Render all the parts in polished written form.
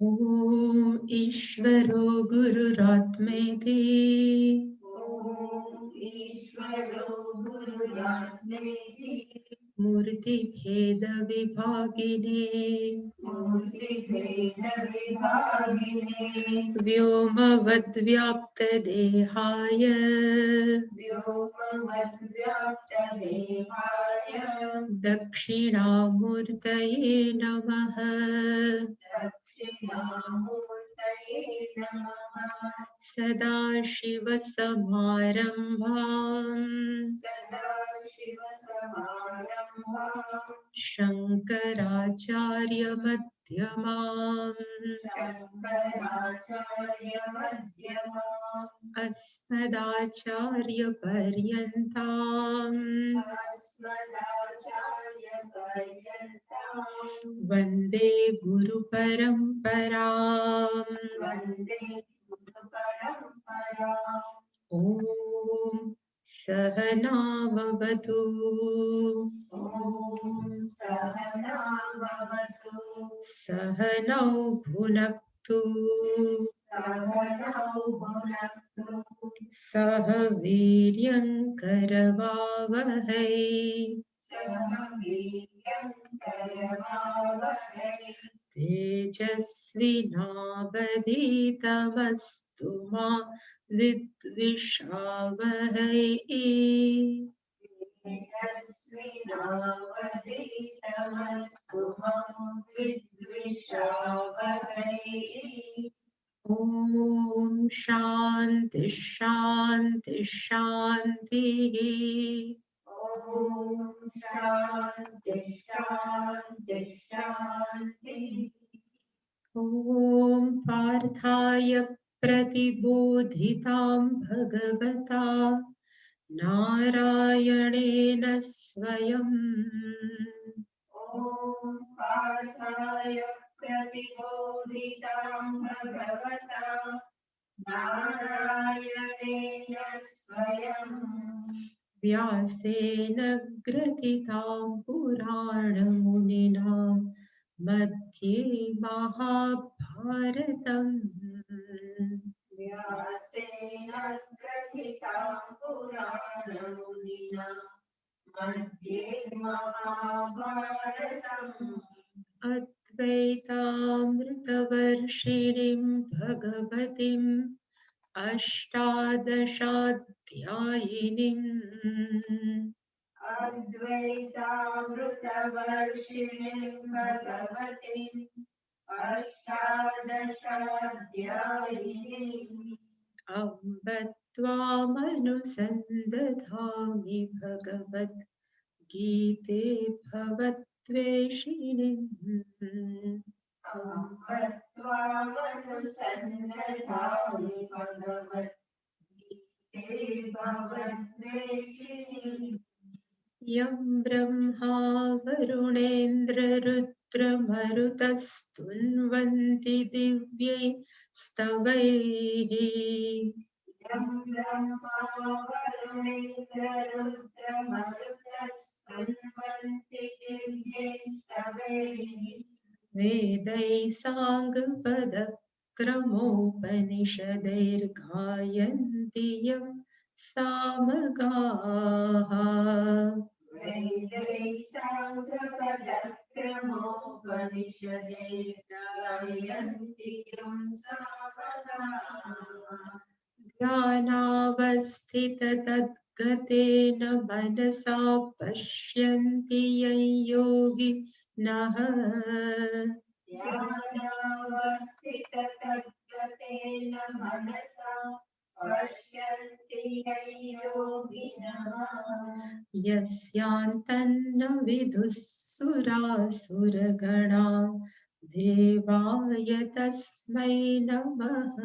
ॐ ईश्वरो गुरुरात्मेति मूर्तिभेदविभागिने व्योमवद्व्याप्तदेहाय दक्षिणामूर्तये नमः। सदाशिवसमारम्भाम् शङ्कराचार्यमध्यमाम् अस्मदाचार्यपर्यन्ताम् वन्दे गुरुपरम्पराम्। ॐ सहनाववतु सहनौ भुनक्तु सह वीर्यङ्करवावहै तेजस्विनावधीतमस्तु मा विद्विषावहै। ॐ शान्ति शान्ति शान्तिः। ॐ पार्थाय प्रतिबोधितां भगवता नारायणेन स्वयं व्यासेन ग्रथितां पुराणमुनिना मध्ये महाभारतम्। अद्वैतामृतवर्षिणीं भगवतीम् अष्टादशाध्यायिनीम् अम्ब त्वामनुसन्दधामि भगवद्गीते भवद्वेषिणीम्। यं ब्रह्मा वरुणेन्द्ररुद्रमरुतस्तुन्वन्ति दिव्यै स्तवैः वेदैः साङ्गपदक्रमोपनिषदैर्गायन्ति यं सामगाः। ध्यानावस्थिततद्गतेन मनसा पश्यन्ति यं योगिनः यस्यान्तन्न विदुः सुरासुरगणा देवाय तस्मै नमः।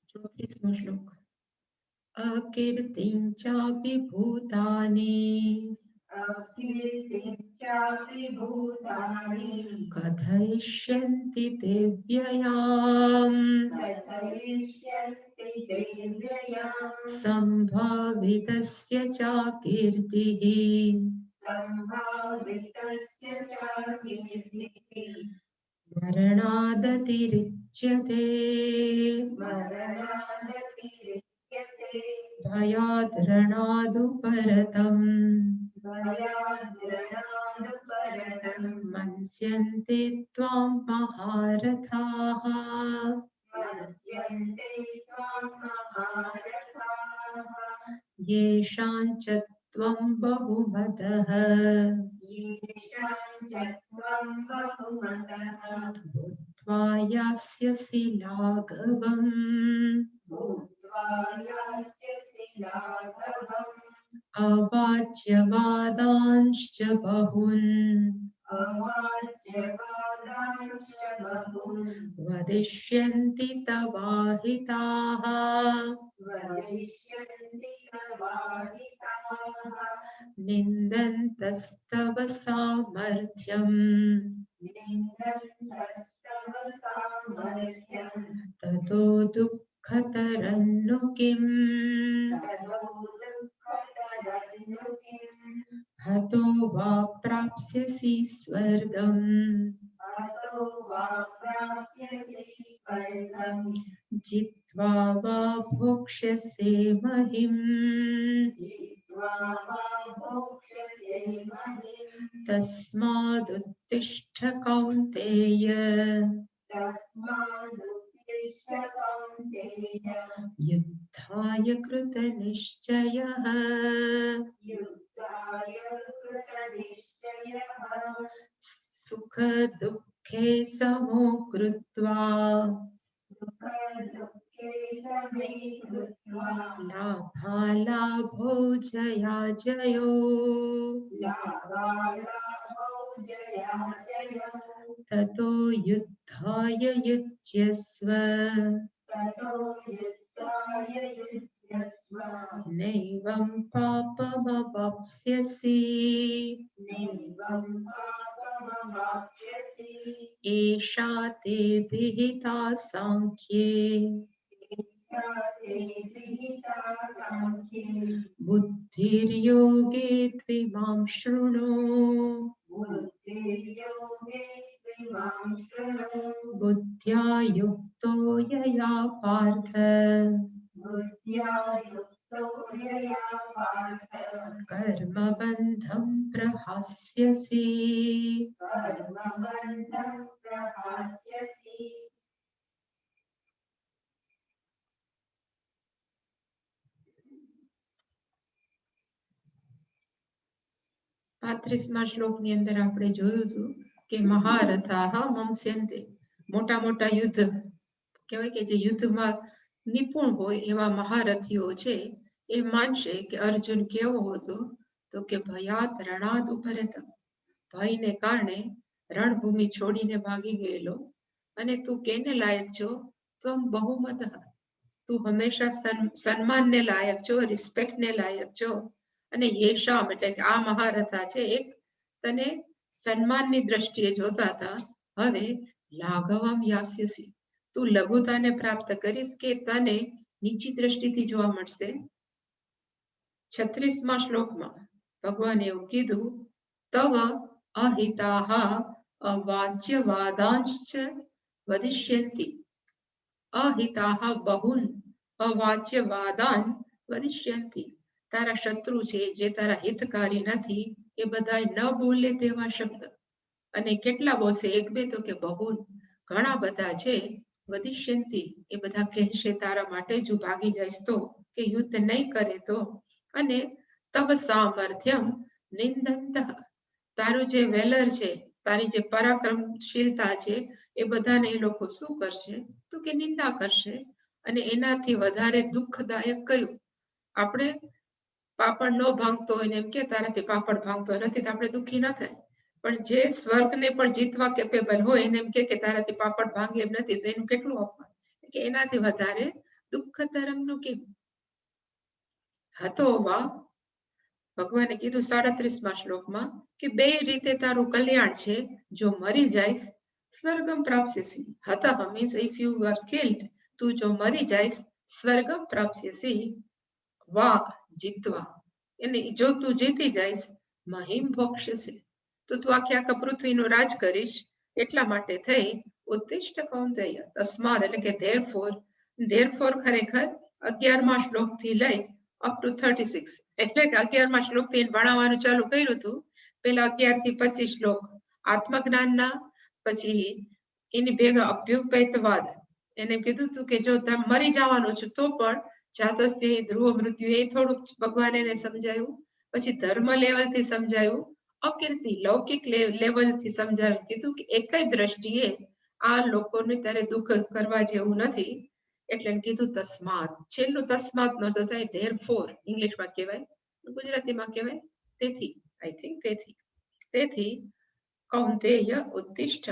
चौतीसवां श्लोक। अकीर्तिं चापि भूतानि कथयिष्यन्ति ते व्ययाम् सम्भावितस्य च कीर्तिः मरणादतिरिच्यते भयाद् रणादुपरतम् मन्स्यन्ते त्वां महारथाः येषां च त्वं बहुमतः भूत्वा यास्यसि लाघवम् अवाच्यवादांश्च बहून् वदिष्यन्ति तवाहिताः निन्दन्तस्तव सामर्थ्यम् ततो दुःखतरन्नु किम् हतो वा प्राप्स्यसि स्वर्गम् जित्वा वा भोक्ष्यसे महिम् तस्मादुत्तिष्ठ कौन्तेय युद्धाय कृतनिश्चयः सुख दुःखे समो कृत्वा लाभालाभौ जयाजयो ततो युद्धाय युज्यस्व नैवं पापमवाप्स्यसि एषा ते विहिता सांख्ये बुद्धिर्योगे त्विमां शृणु बुद्ध्या युक्तो यया पार्थ कर्मबन्धं प्रहास्यसि પાંત્રીસમાં શ્લોકની અંદર આપણે જોયું હતું કે મહારથાઃ મંસ્યન્તે, મોટા મોટા યુદ્ધ કહેવાય કે જે યુદ્ધમાં નિપુણ હોય એવા મહારથીઓ છે એ માનશે કે અર્જુન કેવો હતો તો કે ભયાત રણાદ ઉપરત, ભયને કારણે રણભૂમિ છોડીને ભાગી ગયેલો, અને તું કેને લાયક છો? ત્વમ બહુમત, તું હંમેશા સન્માનને લાયક છો, રિસ્પેક્ટને લાયક છો. અને યેશામ એટલે કે આ મહારથા છે એક તને સન્માનની દ્રષ્ટિએ જોતા હતા, હવે લાઘવમ યાસ્યસી, તું લઘુતાને પ્રાપ્ત કરીશ કે તને નીચી દ્રષ્ટિથી જોવા મળશે. 36મા શ્લોકમાં ભગવાને એવું કીધું, તવ અહિતાઃ અવાચ્યવાદાંશ્ચ વદિષ્યન્તિ, અહિતાઃ બહુન અવાચ્યવાદાન વદિષ્યન્તિ, તારા શત્રુ છે જે તારા હિતકારી નથી એ બધા ન બોલે તેવા શબ્દ, અને કેટલા બોલશે? એક બે તો કે બહુન, ઘણા બધા છે. વદિષ્યન્તિ, એ બધા કહેશે તારા માટે જો ભાગી જઈશ તો, કે યુદ્ધ નહીં કરે તો. અને તવ સામર્થ્યમ નિંદંત, તારું જે વેલર છે, તારી જે પરાક્રમશીલતા છે એ બધાને એ લોકો શું કરશે તો કે નિંદા કરશે. અને એનાથી વધારે દુઃખદાયક કયું? આપણે પાપડ ન ભાંગતો હોય ને એમ કે તારાથી પાપડ ભાંગતો નથી તો આપણે દુઃખી ન થાય, પણ જે સ્વર્ગને પણ જીતવા કેપેબલ હોય એને એમ કે તારાથી પાપડ ભાંગે એમ નથી તો એનું કેટલું અપમાન, કે એનાથી વધારે દુઃખતરમનું કેમ? હતો વા, ભગવાને કીધું 37મા શ્લોકમાં કે બે રીતે તારું કલ્યાણ છે. જો મરી જાય સ્વર્ગમ પ્રાપ્સ્યસી. હતઃ means if you are killed, તું જો મરી જાય સ્વર્ગમ પ્રાપ્સ્યસી વા જીતવા, એને જો તું જીતી જઈશ મહિમ ભોક્ષ્યસી, તો તું આખા પૃથ્વીનું રાજ કરીશ. એટલા માટે થઈ ઉત્તિષ્ઠ કૌંતેય, તસ્માદ એટલે કે ધેરફોર ખરેખર 11મા શ્લોકથી લઈ અપ ટુ 36 એટલે કે 11મા શ્લોકથી ભણાવવાનું ચાલુ કર્યું હતું. પેલા 11 થી 25 શ્લોક આત્મજ્ઞાનના, પછી એની ભેગા અભ્યુપેતવાદ, એને કીધું હતું કે જો તમે મરી જવાનું છે તો પણ જાતસ્ય ધ્રુવ મૃત્યુ, એ થોડુંક ભગવાન એને સમજાયું. પછી ધર્મ લેવલથી સમજાયું, અકીર્તિ લૌકિક લેવલથી સમજાયું. કીધું કે એક જ દ્રષ્ટિએ આ લોકોને ત્યારે દુઃખ કરવા જેવું નથી. એટલે કીધું તસ્માત, છેલ્લું તસ્માત નો તો થાય ધેરફોર ઇંગ્લિશમાં કહેવાય, ગુજરાતીમાં કહેવાય તેથી, આઈ થિંક તેથી કૌંતેય ઉત્તિષ્ઠ,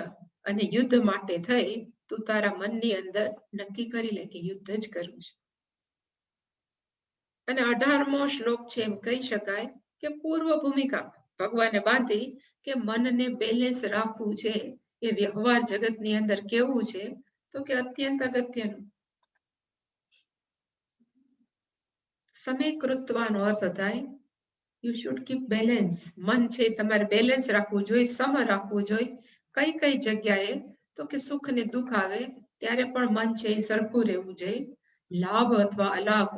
અને યુદ્ધ માટે થઈ તું તારા મનની અંદર નક્કી કરી લે કે યુદ્ધ જ કરવું છે. અને 18મો શ્લોક છે એમ કહી શકાય કે પૂર્વ ભૂમિકા ભગવાને બાંધી કે મનને બેલેન્સ રાખવું છે એ વ્યવહાર જગતની અંદર કેવું છે, તો કે અત્યંત અગત્યનું. સમીકૃતવાનો અર્થ થાય યુ શુડ કીપ બેલેન્સ. મન છે તમારે બેલેન્સ રાખવું જોઈએ, સમ રાખવું જોઈએ. કઈ કઈ જગ્યાએ, તો કે સુખ ને દુઃખ આવે ત્યારે પણ મન છે એ સરખું રહેવું જોઈએ. લાભ અથવા અલાભ,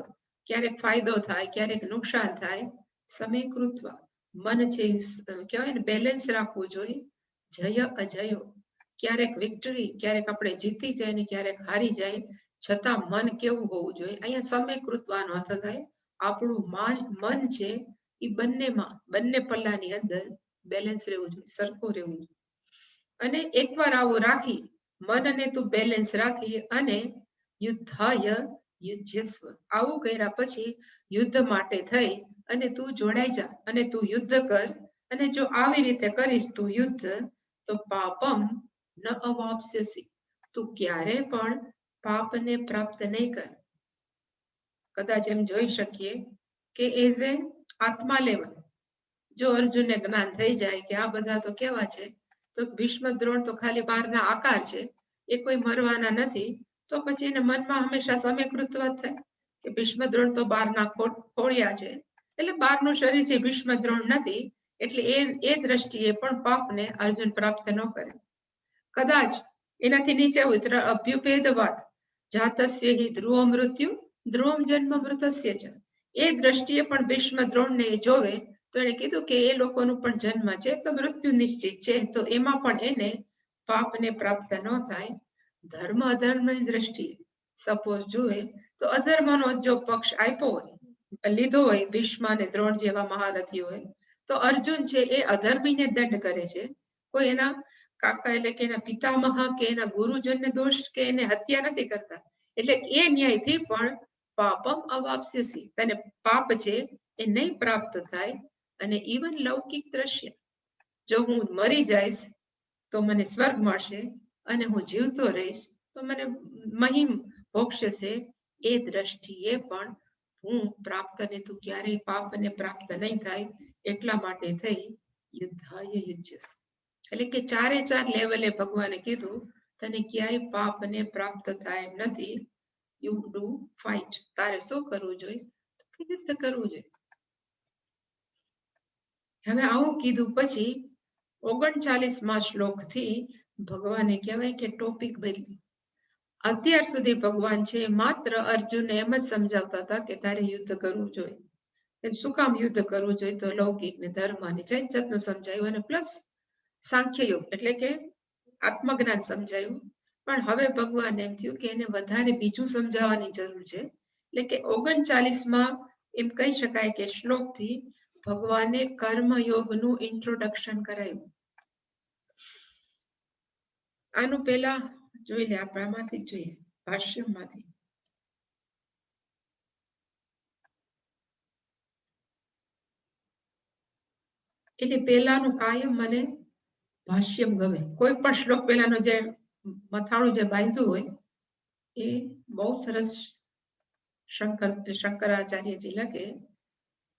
ક્યારેક ફાયદો થાય ક્યારેક નુકસાન થાય. સમીકૃત્વ મન છે કહેવાય ને બેલેન્સ રાખવું જોઈએ. જય અજયો, ક્યારેક વિક્ટરી, ક્યારેક આપણે જીતી જાય ને ક્યારેક હારી જાય, છતાં મન કેવું હોવું જોઈએ. અહીંયા સમીકૃતવાનો અર્થ થાય આપણું મન છે એ બંને પલ્લાની અંદર બેલેન્સ રહેવું જોઈએ, સરખું રહેવું જોઈએ. અને એકવાર આવું રાખી મનને તું બેલેન્સ રાખી અને યુદ્ધાય યુજ્યસ્વ, આવું કર્યા પછી યુદ્ધ માટે થઈ અને તું જોડાઈ જા અને તું યુદ્ધ કર. અને જો આવી રીતે કરીશ તું યુદ્ધ, તો પાપમ ન અવાપ્સ્યસી, તું ક્યારે પણ પાપને પ્રાપ્ત નહીં કર. કદાચ એમ જોઈ શકીએ કે એઝ એ આત્મા લેવલ જો અર્જુનને જ્ઞાન થઈ જાય કે આ બધા તો કેવા છે, તો ભીષ્મ દ્રોણ તો ખાલી બહારના આકાર છે, એ કોઈ મરવાના નથી. તો પછી એને મનમાં હંમેશા સમીકૃત થાય કે ભીષ્મ દ્રોણ તો બહારના ખોળિયા છે, એટલે બહારનું શરીર છે, ભીષ્મ દ્રોણ નથી. એટલે એ દ્રષ્ટિએ પણ પાપને અર્જુન પ્રાપ્ત ન કરે. કદાચ એનાથી નીચે ઉતર અભ્યુપેદવાદ, જાતસ્ય હિ ધ્રુવ મૃત્યુ ધ્રુવમ જન્મ મૃતસ્ય છે, એ દ્રષ્ટિએ પણ ભીષ્મ દ્રોણને જોવે તો એને કીધું કે એ લોકોનું પણ જન્મ છે તો મૃત્યુ નિશ્ચિત છે, તો એમાં પણ એને પાપને પ્રાપ્ત ન થાય. ધર્મ અધર્મની દ્રષ્ટિએ સપોઝ જુએ તો અધર્મનો જો પક્ષ આપ્યો હોય, લીધો હોય ભીષ્મ અને દ્રોણ જેવા મહારથીઓએ, તો અર્જુન છે એ અધર્મીને દંડ કરે છે. કોઈ એના કાકા એટલે કે એના પિતામહ કે એના ગુરુજનને દોષ કે એને હત્યા નથી કરતા. એટલે એ ન્યાયથી પણ પાપમ અવાપ્સ્યસી, તને પાપ છે એ નહીં પ્રાપ્ત થાય. અને ઇવન લૌકિક દ્રશ્ય, જો હું મરી જઈશ તો મને સ્વર્ગ મળશે અને હું જીવતો રહીશ તો મને મહિમ મોક્ષ, એ દ્રષ્ટિએ પણ હું પ્રાપ્ત ને તું ક્યારેય પાપને પ્રાપ્ત નહીં થાય. એટલા માટે થઈ યુદ્ધાય યુજ્યસ, એટલે કે ચારે ચાર લેવલે ભગવાને કીધું તને ક્યાંય પાપને પ્રાપ્ત થાય એમ નથી. યુ ડુ ફાઇટ, તારે શું કરવું જોઈએ, યુદ્ધ કરવું જોઈએ. હવે આવું કીધું પછી 39મા શ્લોકથી ભગવાને કહેવાય કે ટોપિક બદલી. અત્યાર સુધી ભગવાન છે માત્ર અર્જુનને એમ જ સમજાવતા હતા કે તારે યુદ્ધ કરવું જોઈએ. શું કામ યુદ્ધ કરવું જોઈએ, તો લૌકિક ને ધર્મ અને જૈનનું સમજાયું અને પ્લસ સાંખ્ય યોગ એટલે કે આત્મજ્ઞાન સમજાયું. પણ હવે ભગવાન એમ થયું કે એને વધારે બીજું સમજાવવાની જરૂર છે. એટલે કે 39માં એમ કહી શકાય કે શ્લોકથી ભગવાને કર્મયોગનું ઇન્ટ્રોડક્શન કરાયું. આનું પહેલા જોઈ લે, આપણે આમાંથી જોઈએ ભાષ્યમાંથી. એટલે પહેલાનું કાયમ મને ભાષ્યમ ગમે. કોઈ પણ શ્લોક પહેલાનો જે મથાળું જે બાંધ્યું હોય એ બહુ સરસ શંકરાચાર્યજી લખે.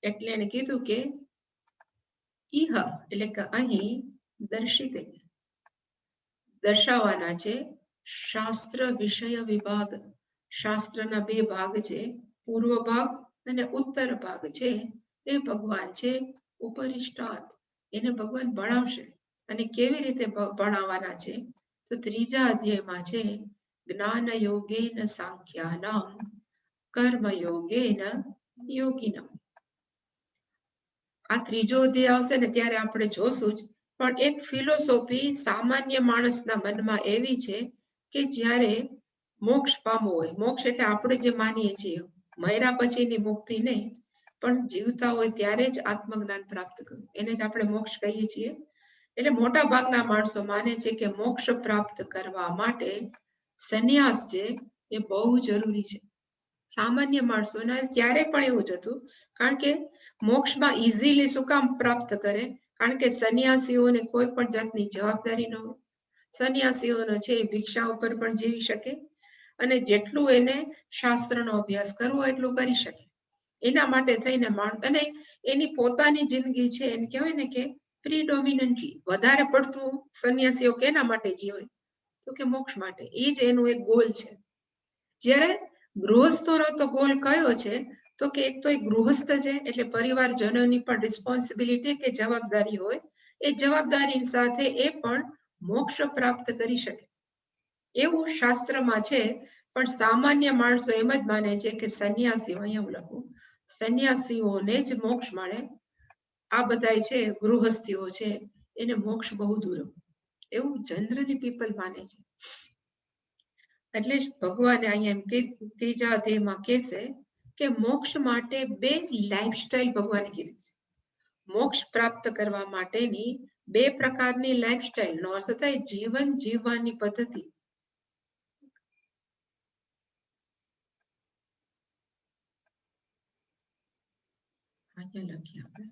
એટલે એને કીધું કે ઇહ એટલે કે અહીં દર્શિત દર્શાવવાના છે શાસ્ત્ર વિષય વિભાગ. શાસ્ત્રના બે ભાગ છે, પૂર્વ ભાગ અને ઉત્તર ભાગ છે. એ ભગવાન છે ઉપરિષ્ટાત, એને ભગવાન ભણાવશે. અને કેવી રીતે ભણાવવાના છે? તો ત્રીજા અધ્યાયમાં છે જ્ઞાન યોગેન સાંખ્યાનામ કર્મ યોગેન યોગિનામ. આ ત્રીજો અધ્યાય આવશે ને ત્યારે આપણે જોશું જ. પણ એક ફિલોસોફી સામાન્ય માણસના મનમાં એવી છે કે જ્યારે મોક્ષ પામવું હોય, મોક્ષ એટલે આપણે જે માનીએ છીએ મર્યા પછીની મુક્તિ નહીં, પણ જીવતા હોય ત્યારે જ આત્મજ્ઞાન પ્રાપ્ત કરવું, એને જ આપણે મોક્ષ કહીએ છીએ. એટલે મોટા ભાગના માણસો માને છે કે મોક્ષ પ્રાપ્ત કરવા માટે સંન્યાસ છે એ બહુ જરૂરી છે. સામાન્ય માણસોના ત્યારે પણ એવું જ હતું, કારણ કે મોક્ષમાં ઇઝીલી શું કામ પ્રાપ્ત કરે? કારણ કે સંન્યાસીઓને કોઈ પણ જાતની જવાબદારી ન હોય. સંન્યાસીઓનો છે ભિક્ષા ઉપર પણ જીવી શકે અને જેટલું એને શાસ્ત્રનો અભ્યાસ કરવો એટલું કરી શકે. એના માટે થઈને અને એની પોતાની જિંદગી છે એને કહેવાય ને કે પ્રીડોમિનન્ટલી વધારે પડતું સંન્યાસીઓ કેના માટે જીવે? તો કે મોક્ષ માટે. એ જ એનું એક ગોલ છે. જ્યારે ગૃહસ્થોનો તો ગોલ કયો છે? તો કે એક તો એક ગૃહસ્થ છે એટલે પરિવારજનોની પણ રિસ્પોન્સિબિલિટી કે જવાબદારી હોય. એ જવાબદારી સાથે એ પણ મોક્ષ પ્રાપ્ત કરી શકે એવું શાસ્ત્રમાં છે. પણ સામાન્ય માણસો એમ જ માને છે કે સંન્યાસીઓ, અહીંયા હું લખું, સંન્યાસીઓને જ મોક્ષ મળે. આ બધા છે ગૃહસ્થીઓ છે એને મોક્ષ બહુ દૂર, એવું જનરલી પીપલ માને છે. એટલે જ ભગવાને અહીંયા એમ કે ત્રીજા અધ્યાયમાં કહેશે કે મોક્ષ માટે બે લાઈફસ્ટાઈલ ભગવાને કીધી છે. મોક્ષ પ્રાપ્ત કરવા માટેની બે પ્રકારની લાઈફસ્ટાઈલ નો અર્થ થાય જીવન જીવવાની પદ્ધતિ. અહીંયા લખીએ આપણે.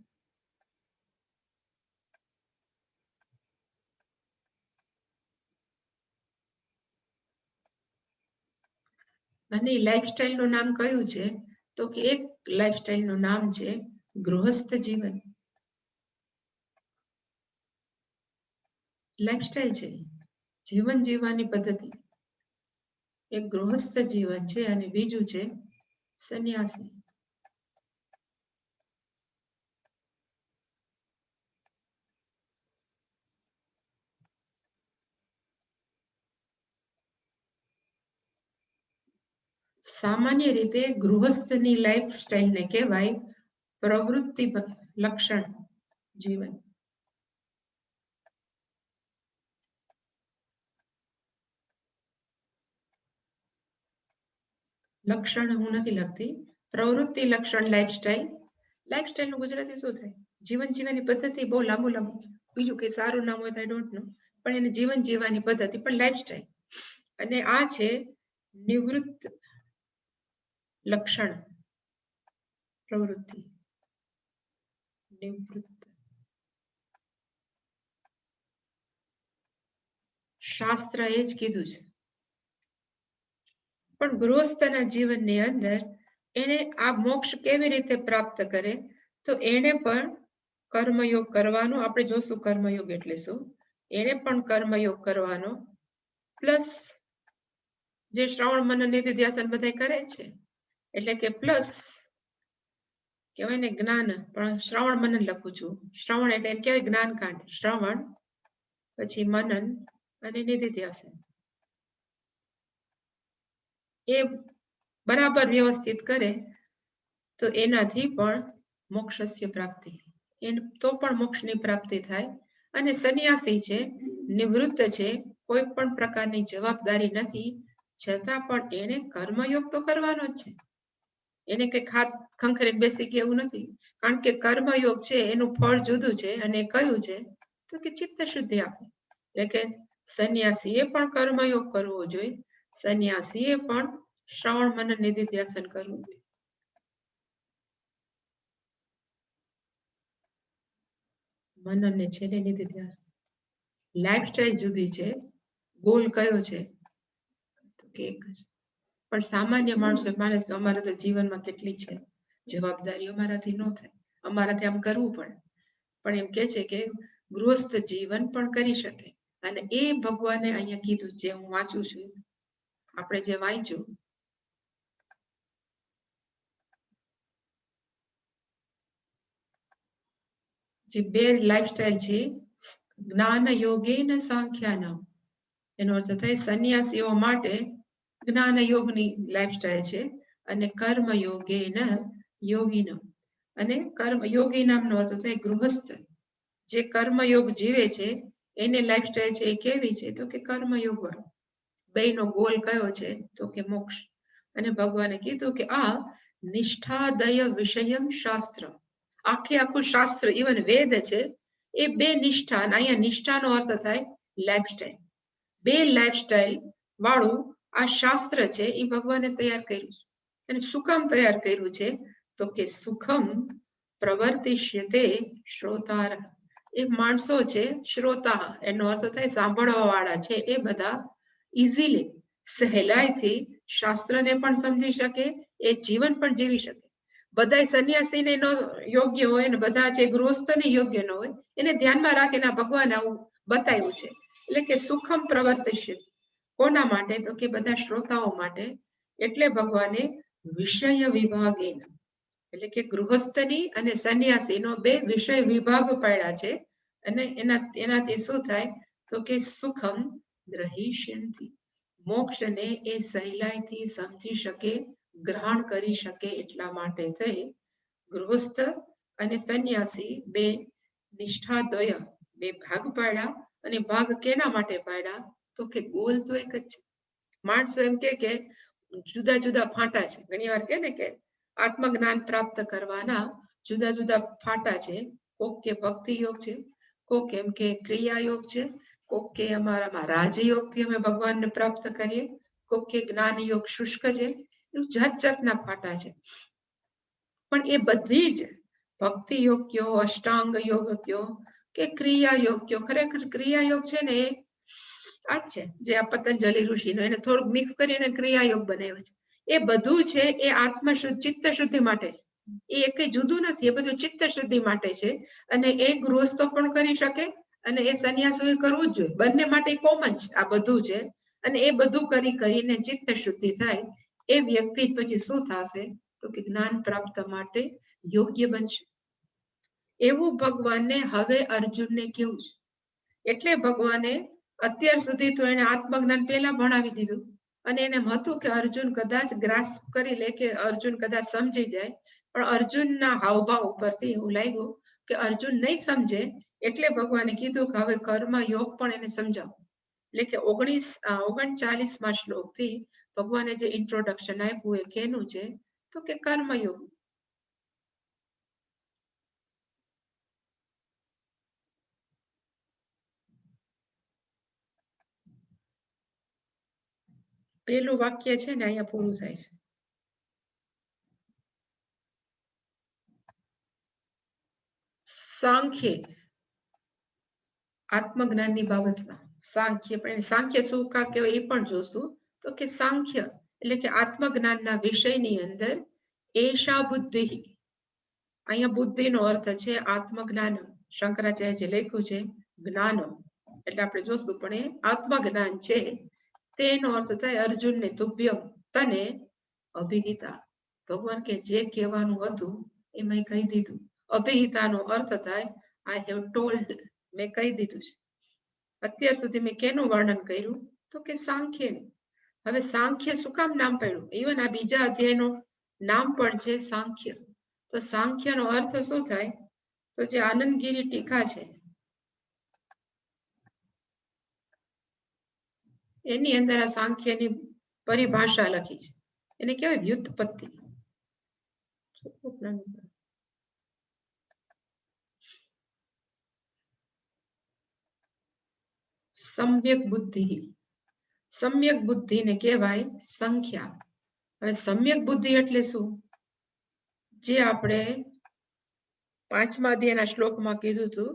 અને લાઈફસ્ટાઈલ નું નામ કયું છે? તો કે એક લાઈફસ્ટાઈલ નું નામ છે ગૃહસ્થ જીવન. લાઈફસ્ટાઈલ છે, જીવન જીવવાની પદ્ધતિ. એક ગૃહસ્થ જીવન છે અને બીજું છે સંન્યાસી. સામાન્ય રીતે ગૃહસ્થની લાઈફસ્ટાઈલને કહેવાય પ્રવૃત્તિ લક્ષણ જીવન. લક્ષણ હું નથી લખતી, પ્રવૃત્તિ લક્ષણ લાઈફસ્ટાઈલ. લાઈફસ્ટાઈલ નું ગુજરાતી શું થાય? જીવન જીવવાની પદ્ધતિ. બહુ લાંબુ બીજું કઈ સારું નામ હોય તો આઈ ડોન્ટ નો, પણ એને જીવન જીવવાની પદ્ધતિ પણ લાઈફસ્ટાઈલ. અને આ છે નિવૃત્ત લક્ષણ પ્રવૃત્તિ. નિવૃત્ત શાસ્ત્ર એ જ કીધું છે. પણ ગૃહસ્થના જીવનની અંદર એને આ મોક્ષ કેવી રીતે પ્રાપ્ત કરે? તો એને પણ કર્મયોગ કરવાનો. આપણે જોશું કર્મયોગ એટલે શું. એને પણ કર્મયોગ કરવાનો, પ્લસ જે શ્રવણ મનન નિધિધ્યાસન બધા કરે છે એટલે કે પ્લસ કહેવાય ને જ્ઞાન. પણ શ્રવણ મનન લખું છું. શ્રવણ એટલે એને કહેવાય જ્ઞાનકાંડ. શ્રવણ પછી મનન અને નિધિધ્યાસન. એ બરાબર વ્યવસ્થિત કરે તો એનાથી પણ મોક્ષસ્ય પ્રાપ્તિ, તો પણ મોક્ષની પ્રાપ્તિ થાય. અને સંન્યાસી છે, નિવૃત્ત છે, કોઈ પણ પ્રકારની જવાબદારી નથી, છતાં પણ એને કર્મયોગ તો કરવાનો જ છે. એને કઈ હાથ ખંખરે બેસી કે એવું નથી. કારણ કે કર્મયોગ છે એનું ફળ જુદું છે. અને કયું છે તો કે ચિત્ત શુદ્ધિ આપે. એટલે કે સંન્યાસીએ પણ કર્મયોગ કરવો જોઈએ. સંન્યાસીએ પણ શ્રવણ મનન નિધિધ્યાસન કરવું જોઈએ. મનન ને છેલ્લે નિધિધ્યાસન. લાઈફસ્ટાઈલ જુદી છે, ગોલ કયો છે તો કે એક જ. પણ સામાન્ય માણસો માને કે અમારે તો જીવનમાં કેટલી છે જવાબદારી, અમારાથી ન થાય, અમારાથી આમ કરવું પડે. પણ એમ કે છે કે ગૃહસ્થ જીવન પણ કરી શકે અને એ ભગવાને અહીંયા કીધું જે હું વાંચું છું આપણે જે વાંચ્યું જે બે લાઈફસ્ટાઈલ છે જ્ઞાન યોગેન સાંખ્યાનામ એનો અર્થ થાય સંન્યાસીઓ માટે જ્ઞાન યોગની લાઈફસ્ટાઈલ છે અને કર્મ યોગેન યોગીનો અને કર્મ યોગી નામનો અર્થ થાય ગૃહસ્થ જે કર્મયોગ જીવે છે એને લાઈફસ્ટાઈલ છે એ કેવી છે તો કે કર્મયોગ વાળો બેનો ગોલ કયો છે તો કે મોક્ષ અને ભગવાને કીધું કે આ નિષ્ઠાદય વિષયમ શાસ્ત્ર આખું શાસ્ત્ર ઇવન વેદ છે એ બે નિષ્ઠા અહીંયા નિષ્ઠાનો અર્થ થાય લાઈફસ્ટાઈલ બે લાઈફસ્ટાઈલ વાળું આ શાસ્ત્ર છે એ ભગવાને તૈયાર કર્યું છે અને શું કામ તૈયાર કર્યું છે તો કે સુખમ પ્રવર્તિષ્યતે શ્રોતાર એ માણસો છે શ્રોતા એનો અર્થ થાય સાંભળવા વાળા છે એ બધા ઇઝીલી સહેલાઈથી શાસ્ત્રને પણ સમજી શકે એ જીવન પણ જીવી શકે બધા સંન્યાસીને નો યોગ્ય હોય ને બધા જે ગૃહસ્થને યોગ્ય ન હોય એને ધ્યાનમાં રાખીને ભગવાન આવું બતાવ્યું છે એટલે કે સુખમ પ્રવર્તિષ્ય કોના માટે તો કે બધા શ્રોતાઓ માટે એટલે ભગવાને વિષય વિભાગે એટલે કે ગૃહસ્થની અને સંન્યાસીનો બે વિષય વિભાગ પાડ્યા છે અને એનાથી શું થાય તો કે સુખમ ગ્રહિષ્યંતિ મોક્ષને એ સહેલાઈથી સમજી શકે ગ્રહણ કરી શકે એટલા માટે થઈ ગૃહસ્થ અને સંન્યાસી બે નિષ્ઠાદ્વય બે ભાગ પાડ્યા અને ભાગ કેના માટે પાડ્યા તો કે ગોલ તો એક જ છે માણસો એમ કે જુદા જુદા ફાંટા છે ઘણી વાર કે ને કે આત્મજ્ઞાન પ્રાપ્ત કરવાના જુદા જુદા ફાંટા છે કોક કે ભક્તિ યોગ છે કોક એમ કે ક્રિયા યોગ છે કોક કે અમારામાં રાજયોગથી અમે ભગવાનને પ્રાપ્ત કરીએ કોક કે જ્ઞાન યોગ શુષ્ક છે એવું જાત જાતના ફાંટા છે પણ એ બધી જ ભક્તિ યોગ કયો અષ્ટાંગ યોગ કયો કે ક્રિયા યોગ કયો ખરેખર ક્રિયા યોગ છે ને આ જ છે જે આ પતંજલિ ઋષિનો એને થોડુંક મિક્સ કરીને ક્રિયા યોગ બનાવ્યો છે એ બધું છે એ ચિત્ત શુદ્ધિ માટે છે એ એક જુદું નથી એ બધું ચિત્ત શુદ્ધિ માટે છે અને એ ગૃહસ્થો પણ કરી શકે અને એ સંન્યાસીઓ કરવું જ જોઈએ બંને માટે કોમન છે આ બધું છે અને એ બધું કરીને ચિત્ત શુદ્ધિ થાય એ વ્યક્તિ પછી શું થશે તો કે જ્ઞાન પ્રાપ્ત માટે યોગ્ય બનશે એવું ભગવાનને હવે અર્જુનને કેવું છે એટલે ભગવાને અત્યાર સુધી તો એને આત્મજ્ઞાન પહેલા ભણાવી દીધું અને એને એમ હતું કે અર્જુન કદાચ ગ્રાસ્પ કરી લે કે અર્જુન કદાચ સમજી જાય પણ અર્જુનના હાવભાવ ઉપરથી એવું લાગ્યું કે અર્જુન નહીં સમજે એટલે ભગવાને કીધું કે હવે કર્મ યોગ પણ એને સમજાવો એટલે કે 39મા શ્લોકથી ભગવાને જે ઇન્ટ્રોડક્શન આપ્યું એ કેનું છે તો કે કર્મયોગ પેલું વાક્ય છે ને અહીંયા પૂરું થાય છે સાંખ્ય આત્મજ્ઞાનની બાબતમાં સાંખ્ય શું કા કહેવાય એ પણ જોશું તો કે સાંખ્ય એટલે કે આત્મજ્ઞાનના વિષયની અંદર એશા બુદ્ધિ અહીંયા બુદ્ધિનો અર્થ છે આત્મજ્ઞાન શંકરાચાર્ય જે લખ્યું છે જ્ઞાનો એટલે આપણે જોશું પણ એ આત્મજ્ઞાન છે તેનો અર્થ થાય અર્જુનને તુભ્યમ તને અભિહિતા ભગવાન કે જે કહેવાનું હતું એ મેં કહી દીધું અભિહિતાનો અર્થ થાય આઈ હેવ ટોલ્ડ મેં કહી દીધું છે અત્યાર સુધી મેં કેનું વર્ણન કર્યું તો કે સાંખ્યનું હવે સાંખ્ય શું કામ નામ પડ્યું ઇવન આ બીજા અધ્યાયનું નામ પણ છે સાંખ્ય તો સાંખ્યનો અર્થ શું થાય તો જે આનંદગીરી ટીકા છે એની અંદર આ સાંખ્યની પરિભાષા લખી છે એને કહેવાય વ્યુત્પત્તિ સમ્યક બુદ્ધિને કહેવાય સંખ્યા હવે સમ્યક બુદ્ધિ એટલે શું જે આપણે 5મા અધ્યાયના શ્લોકમાં કીધું હતું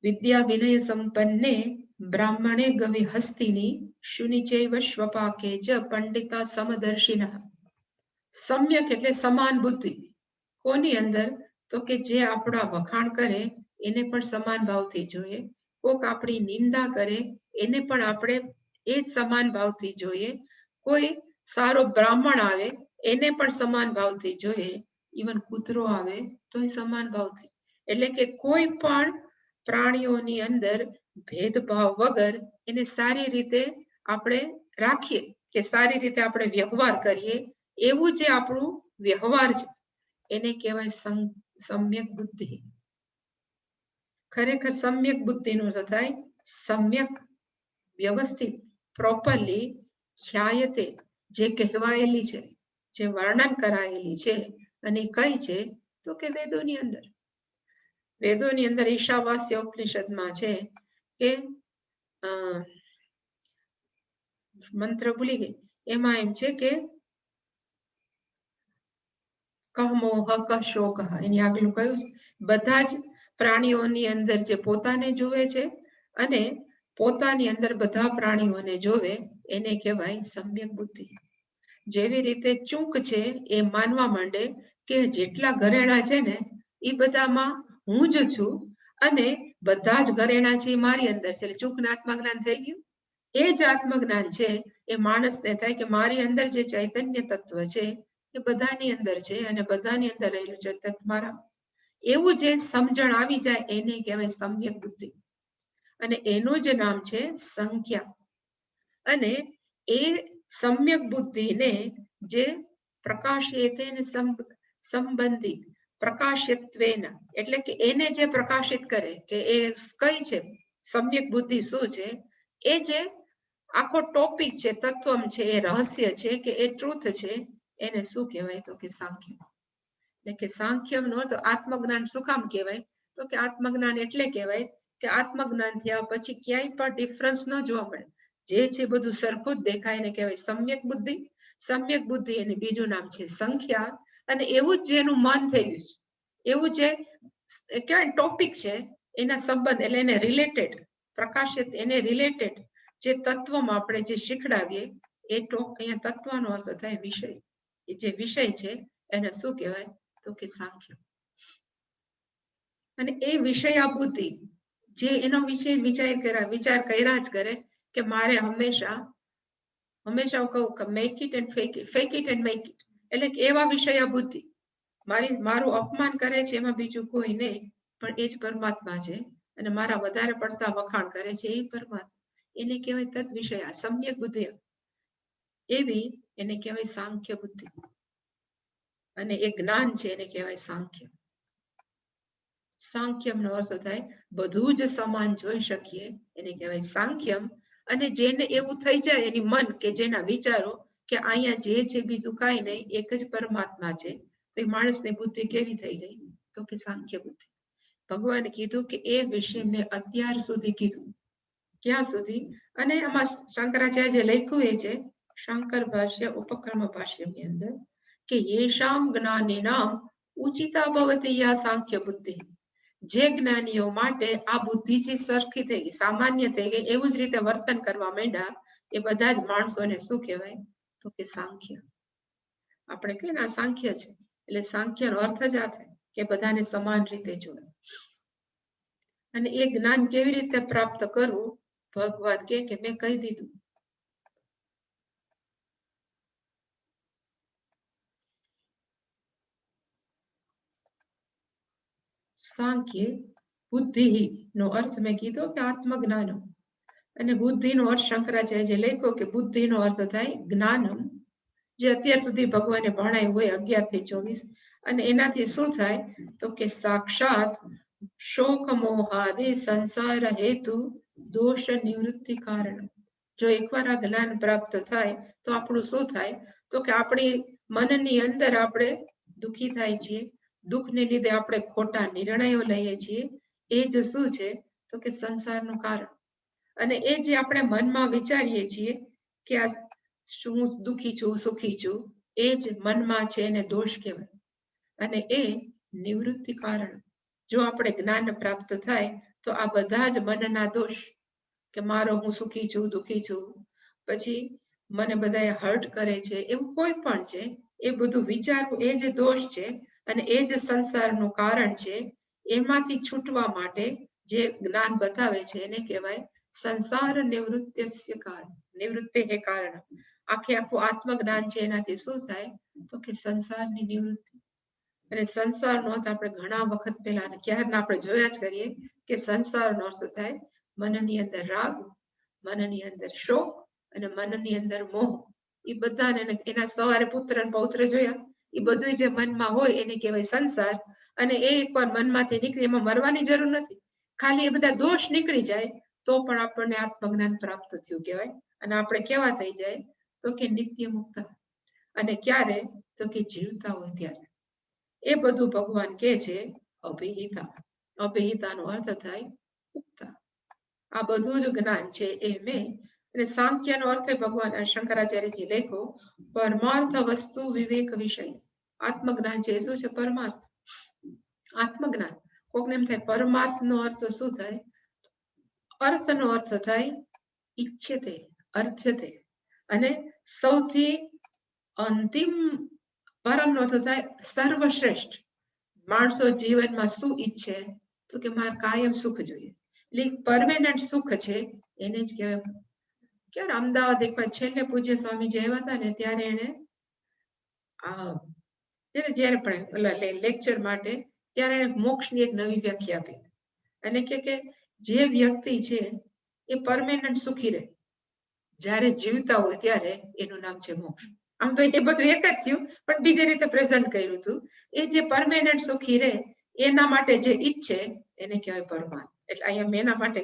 વિદ્યા વિનય સંપન્ને બ્રાહ્મણે ગવિ હસ્તિની શુનિચૈવ શ્વપાકે જ પંડિતા સમદર્શિનઃ સમ્યક એટલે સમાન બુદ્ધિ કોની અંદર તો કે જે આપણા વખાણ કરે એને પણ સમાન ભાવથી જોઈએ. કોક આપણી નિંદા કરે એને પણ આપણે એ જ સમાન ભાવથી જોઈએ. કોઈ સારો બ્રાહ્મણ આવે એને પણ સમાન ભાવથી જોઈએ. ઇવન કૂતરો આવે તો સમાન ભાવથી. એટલે કે કોઈ પણ પ્રાણીઓની અંદર ભેદભાવ વગર એને સારી રીતે આપણે રાખીએ કે સારી રીતે આપણે વ્યવહાર કરીએ, એવું જે આપણું વ્યવહાર છે એને કહેવાય સમ્યક બુદ્ધિ. ખરેખર સમ્યક બુદ્ધિનો અર્થ થાય સમ્યક, વ્યવસ્થિત, પ્રોપરલી, ખ્યાયતે, જે કહેવાયેલી છે, જે વર્ણન કરાયેલી છે, અને કઈ છે તો કે વેદોની અંદર. વેદોની અંદર ઈશાવાસ્ય ઉપનિષદમાં છે કે મંત્ર ભૂલી ગઈ, એમાં એમ છે કે કહમોહ ક શોક, એની આગળ કહ્યું બધા જ પ્રાણીઓની અંદર જે પોતાને જોવે છે અને પોતાની અંદર બધા પ્રાણીઓને જોવે એને કહેવાય સમ્યક બુદ્ધિ. જેવી રીતે ચૂંક છે એ માનવા માંડે કે જેટલા ઘરેણા છે ને એ બધામાં હું જ છું અને બધા જ ઘરેણા છે મારી અંદર છે, એટલે ચૂંકને આત્મજ્ઞાન થઈ ગયું. એ જ આત્મજ્ઞાન છે એ માણસને થાય કે મારી અંદર જે ચૈતન્ય તત્વ છે એ બધાની અંદર છે અને બધાની અંદર રહેલું છે તત્વ મારા. એવું જે સમજણ આવી જાય એને કહેવાય સમ્યક બુદ્ધિ. અને એનું જ નામ છે સંખ્યા. અને એ સમ્યક બુદ્ધિને જે પ્રકાશિતેન સંબંધી પ્રકાશિત્વેન, એટલે કે એને જે પ્રકાશિત કરે કે એ કઈ છે સમ્યક બુદ્ધિ શું છે, એ જે આખો ટોપિક છે, તત્વમ છે, એ રહસ્ય છે કે એ ટ્રુથ છે, એને શું કહેવાય તો કે સાંખ્ય. એટલે કે સાંખ્યનો તો આત્મજ્ઞાન શું કામ કહેવાય તો કે આત્મજ્ઞાન એટલે કહેવાય કે આત્મજ્ઞાન થયા પછી ક્યાંય પણ ડિફરન્સ ન જોવા મળે, જે છે બધું સરખું જ દેખાય ને કહેવાય સમ્યક બુદ્ધિ. સમ્યક બુદ્ધિ એનું બીજું નામ છે સંખ્યા. અને એવું જ જેનું મન થઈ ગયું છે, એવું જે કહેવાય ટોપિક છે એના સંબંધ એટલે એને રિલેટેડ પ્રકાશિત, એને રિલેટેડ જે તત્વમાં આપણે જે શીખડાવીએ એ અહીંયા તત્વનો અર્થ થાય વિષય. એ જે વિષય છે એને શું કહેવાય તો કે સાંખ્ય. અને એ વિષય બુદ્ધિ જે એનો વિષય વિચાર કર્યા જ કરે કે મારે હંમેશા હું કહું make it and fake it, fake it and make it. એટલે કે એવા વિષય બુદ્ધિ મારું અપમાન કરે છે એમાં બીજું કોઈ નહીં, પણ એ જ પરમાત્મા છે. અને મારા વધારે પડતા વખાણ કરે છે એ પરમાત્મા, એને કહેવાય તદ વિષય સમ્યક બુદ્ધિ. એવી એને કહેવાય સાંખ્ય બુદ્ધિ. અને એ જ્ઞાન છે એને કહેવાય સાંખ્ય. સાંખ્યમનો અર્થ થાય બધું જ સમાન જોઈ શકીએ એને કહેવાય સાંખ્યમ. અને જેને એવું થઈ જાય એની મન કે જેના વિચારો કે અહીંયા જે છે બીજું કાંઈ નહીં, એક જ પરમાત્મા છે, તો એ માણસની બુદ્ધિ કેવી થઈ ગઈ તો કે સાંખ્ય બુદ્ધિ. ભગવાને કીધું કે એ વિશે મેં અત્યાર સુધી કીધું. ક્યાં સુધી? અને આમાં શંકરાચાર્ય જે લખ્યું એ છે શંકર ભાષ્ય ઉપક્રમ ભાષ્યની અંદર કે યેશામ જ્ઞાનિનામ ઉચિતા ભવતિ યા સાંખ્ય બુદ્ધિ. જે જ્ઞાનીઓ માટે આ બુદ્ધિ છે સરખી થઈ ગઈ, સામાન્ય થઈ ગઈ, એવું જ રીતે વર્તન કરવા માંડ્યા, એ બધા જ માણસોને શું કહેવાય તો કે સાંખ્ય. આપણે કહીએ ને આ સાંખ્ય છે, એટલે સાંખ્યનો અર્થ જ આ થાય કે બધાને સમાન રીતે જોડે. અને એ જ્ઞાન કેવી રીતે પ્રાપ્ત કરવું ભગવાન કે મેં કહી દીધું. સાંખ્ય બુદ્ધિ નો અર્થ મેં કીધો કે આત્મજ્ઞાન. અને બુદ્ધિનો અર્થ શંકરાચાર્ય જે લખ્યો કે બુદ્ધિનો અર્થ થાય જ્ઞાનમ, જે અત્યાર સુધી ભગવાને ભણાયું હોય 11 થી 24. અને એનાથી શું થાય તો કે સાક્ષાત શોક મોહાદિ સંસાર હેતુ દોષ નિવૃત્તિ કારણ. જો એકવાર આ જ્ઞાન પ્રાપ્ત થાય તો આપણું શું થાય તો કે આપણી મનની અંદર આપણે દુઃખી થાય છીએ, દુઃખને લીધે આપણે ખોટા નિર્ણયો લઈએ છીએ, એ જ શું છે તો કે સંસારનું કારણ. અને એ જે આપણે મનમાં વિચારીએ છીએ કે આ શું દુઃખી છું સુખી છું, એ જ મનમાં છે એને દોષ કહેવાય. અને એ નિવૃત્તિ કારણ. જો આપણે જ્ઞાન પ્રાપ્ત થાય તો આ બધા જ મનના દોષ કે મારો હું સુખી છું દુઃખી છું, પછી મને બધા હર્ટ કરે છે, એવું કોઈ પણ છે, એ બધું વિચારવું એ જ દોષ છે અને એ જ સંસારનું કારણ છે. એમાંથી છૂટવા માટે જે જ્ઞાન બતાવે છે એને કહેવાય સંસાર નિવૃત્તિસ્ય કારણ, નિવૃત્તિ હે કારણ. આખું આત્મજ્ઞાન છે એનાથી શું થાય તો કે સંસારની નિવૃત્તિ. અને સંસારનો અર્થ આપણે ઘણા વખત પહેલા ક્યારના આપણે જોયા જ કરીએ કે સંસારનો અર્થ થાય મનની અંદર રાગ, મનની અંદર શોક અને મનની અંદર મોહ. એ બધાને એના સવારે પુત્ર અને પૌત્ર જોયા, એ બધું જે મનમાં હોય એને કહેવાય સંસાર. અને એ એકવાર મનમાંથી નીકળી, એમાં મરવાની જરૂર નથી, ખાલી એ બધા દોષ નીકળી જાય તો પણ આપણને આત્મજ્ઞાન પ્રાપ્ત થયું કહેવાય. અને આપણે કેવા થઈ જાય તો કે નિત્ય મુક્ત. અને ક્યારે તો કે જીવતા હોય ત્યારે. એ બધું ભગવાન કે છે અભિહિતા. અભિહિતાનો અર્થ થાય મુક્તા. આ બધું જ જ્ઞાન છે એ મેં. અને સાંખ્યનો અર્થ ભગવાન શંકરાચાર્યજી લખ્યો પરમાર્થ વસ્તુ વિવેક વિષય. આત્મજ્ઞાન છે શું છે? પરમાર્થ, આત્મજ્ઞાન. કોકને એમ થાય પરમાર્થ નો અર્થ શું થાય? અર્થ નો અર્થ થાય ઈચ્છતે, અર્થ્યતે. અને સૌથી અંતિમ પરમ નો અર્થ થાય સર્વશ્રેષ્ઠ. માણસો જીવનમાં શું ઈચ્છે તો કે મારે કાયમ સુખ જોઈએ, એટલે પરમેનન્ટ સુખ છે એને જ કહેવાય. ક્યારે અમદાવાદ એક વાર છેલ્લે પૂજ્ય સ્વામીજી આવ્યા હતા ને ત્યારે એને જયારે પણ લેક્ચર માટે ત્યારે એને મોક્ષની એક નવી વ્યાખ્યા આપી. અને કે જે વ્યક્તિ છે એ પરમેનન્ટ સુખી રહે જ્યારે જીવતા હોય ત્યારે એનું નામ છે મોક્ષ. આમ તો એ બધું એક જ થયું પણ બીજી રીતે પ્રેઝન્ટ કર્યું હતું. એ જે પરમેનન્ટ સુખી રહે એના માટે જે ઈચ્છે એને કહેવાય પરમાર્થ. એટલે અહીંયા મેં એના માટે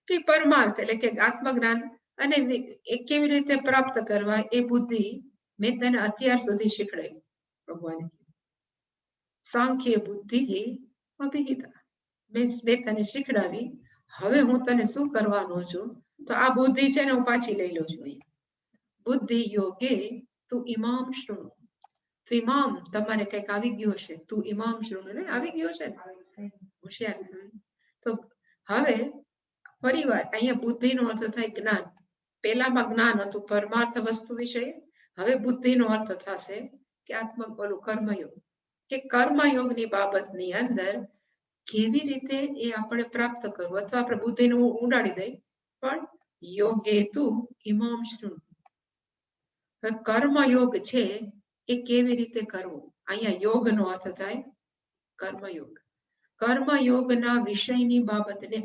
કે પરમાર્થ એટલે કે આત્મજ્ઞાન અને એ કેવી રીતે પ્રાપ્ત કરવા એ બુદ્ધિ મેં તને અત્યાર સુધી શીખડાવી. ભગવાને સાંખ્ય બુદ્ધિ અભિહિતા. મેં તને શીખડાવી, હવે હું તને શું કરવાનો છું તો આ બુદ્ધિ છે ને હું પાછી લઈ લઉં છું. બુદ્ધિ યોગે તું ઇમામ શૃણુ. તું ઇમામ, તમારે કઈક આવી ગયો છે, તું ઇમામ શૃણુ ને આવી ગયો છે હોશિયાર. તો હવે ફરી વાર અહીંયા બુદ્ધિ નો અર્થ થાય જ્ઞાન. પેલામાં જ્ઞાન હતું પરમાર્થ વસ્તુ વિષય, હવે બુદ્ધિનો અર્થ થશે કે કર્મયોગ. કે કર્મયોગની બાબતની અંદર કેવી રીતે એ આપણે પ્રાપ્ત કરવું, અથવા આપણે બુદ્ધિને ઉડાડી દઈ પણ યોગે તું ઇમામ શૃણુ. કર્મયોગ છે એ કેવી રીતે કરવું? અહીંયા યોગનો અર્થ થાય કર્મયોગ. કર્મયોગના વિષયની બાબતને,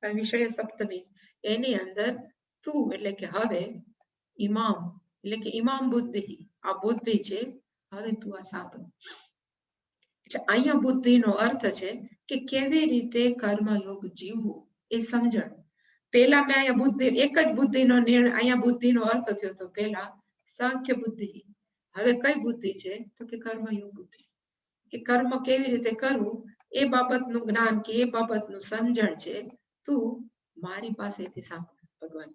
વિષય સપ્તમી, એની અંદર તું એટલે કે હવે, ઇમામ એટલે કે ઇમામ બુદ્ધિ, આ બુદ્ધિ છે હવે તું આ સાંભળ. એટલે અહીંયા બુદ્ધિનો અર્થ છે કે કેવી રીતે કર્મયોગ જીવવું એ સમજણ. પેલા મેં અહીંયા બુદ્ધિ, એક જ બુદ્ધિનો નિર્ણય, અહીંયા બુદ્ધિનો અર્થ થયો તો પેલા સાંખ્ય બુદ્ધિ. હવે કઈ બુદ્ધિ છે તો કે કર્મયોગ બુદ્ધિ. કે કર્મ કેવી રીતે કરવું એ બાબતનું જ્ઞાન કે એ બાબતનું સમજણ છે તું મારી પાસેથી સાંભળ ભગવાન.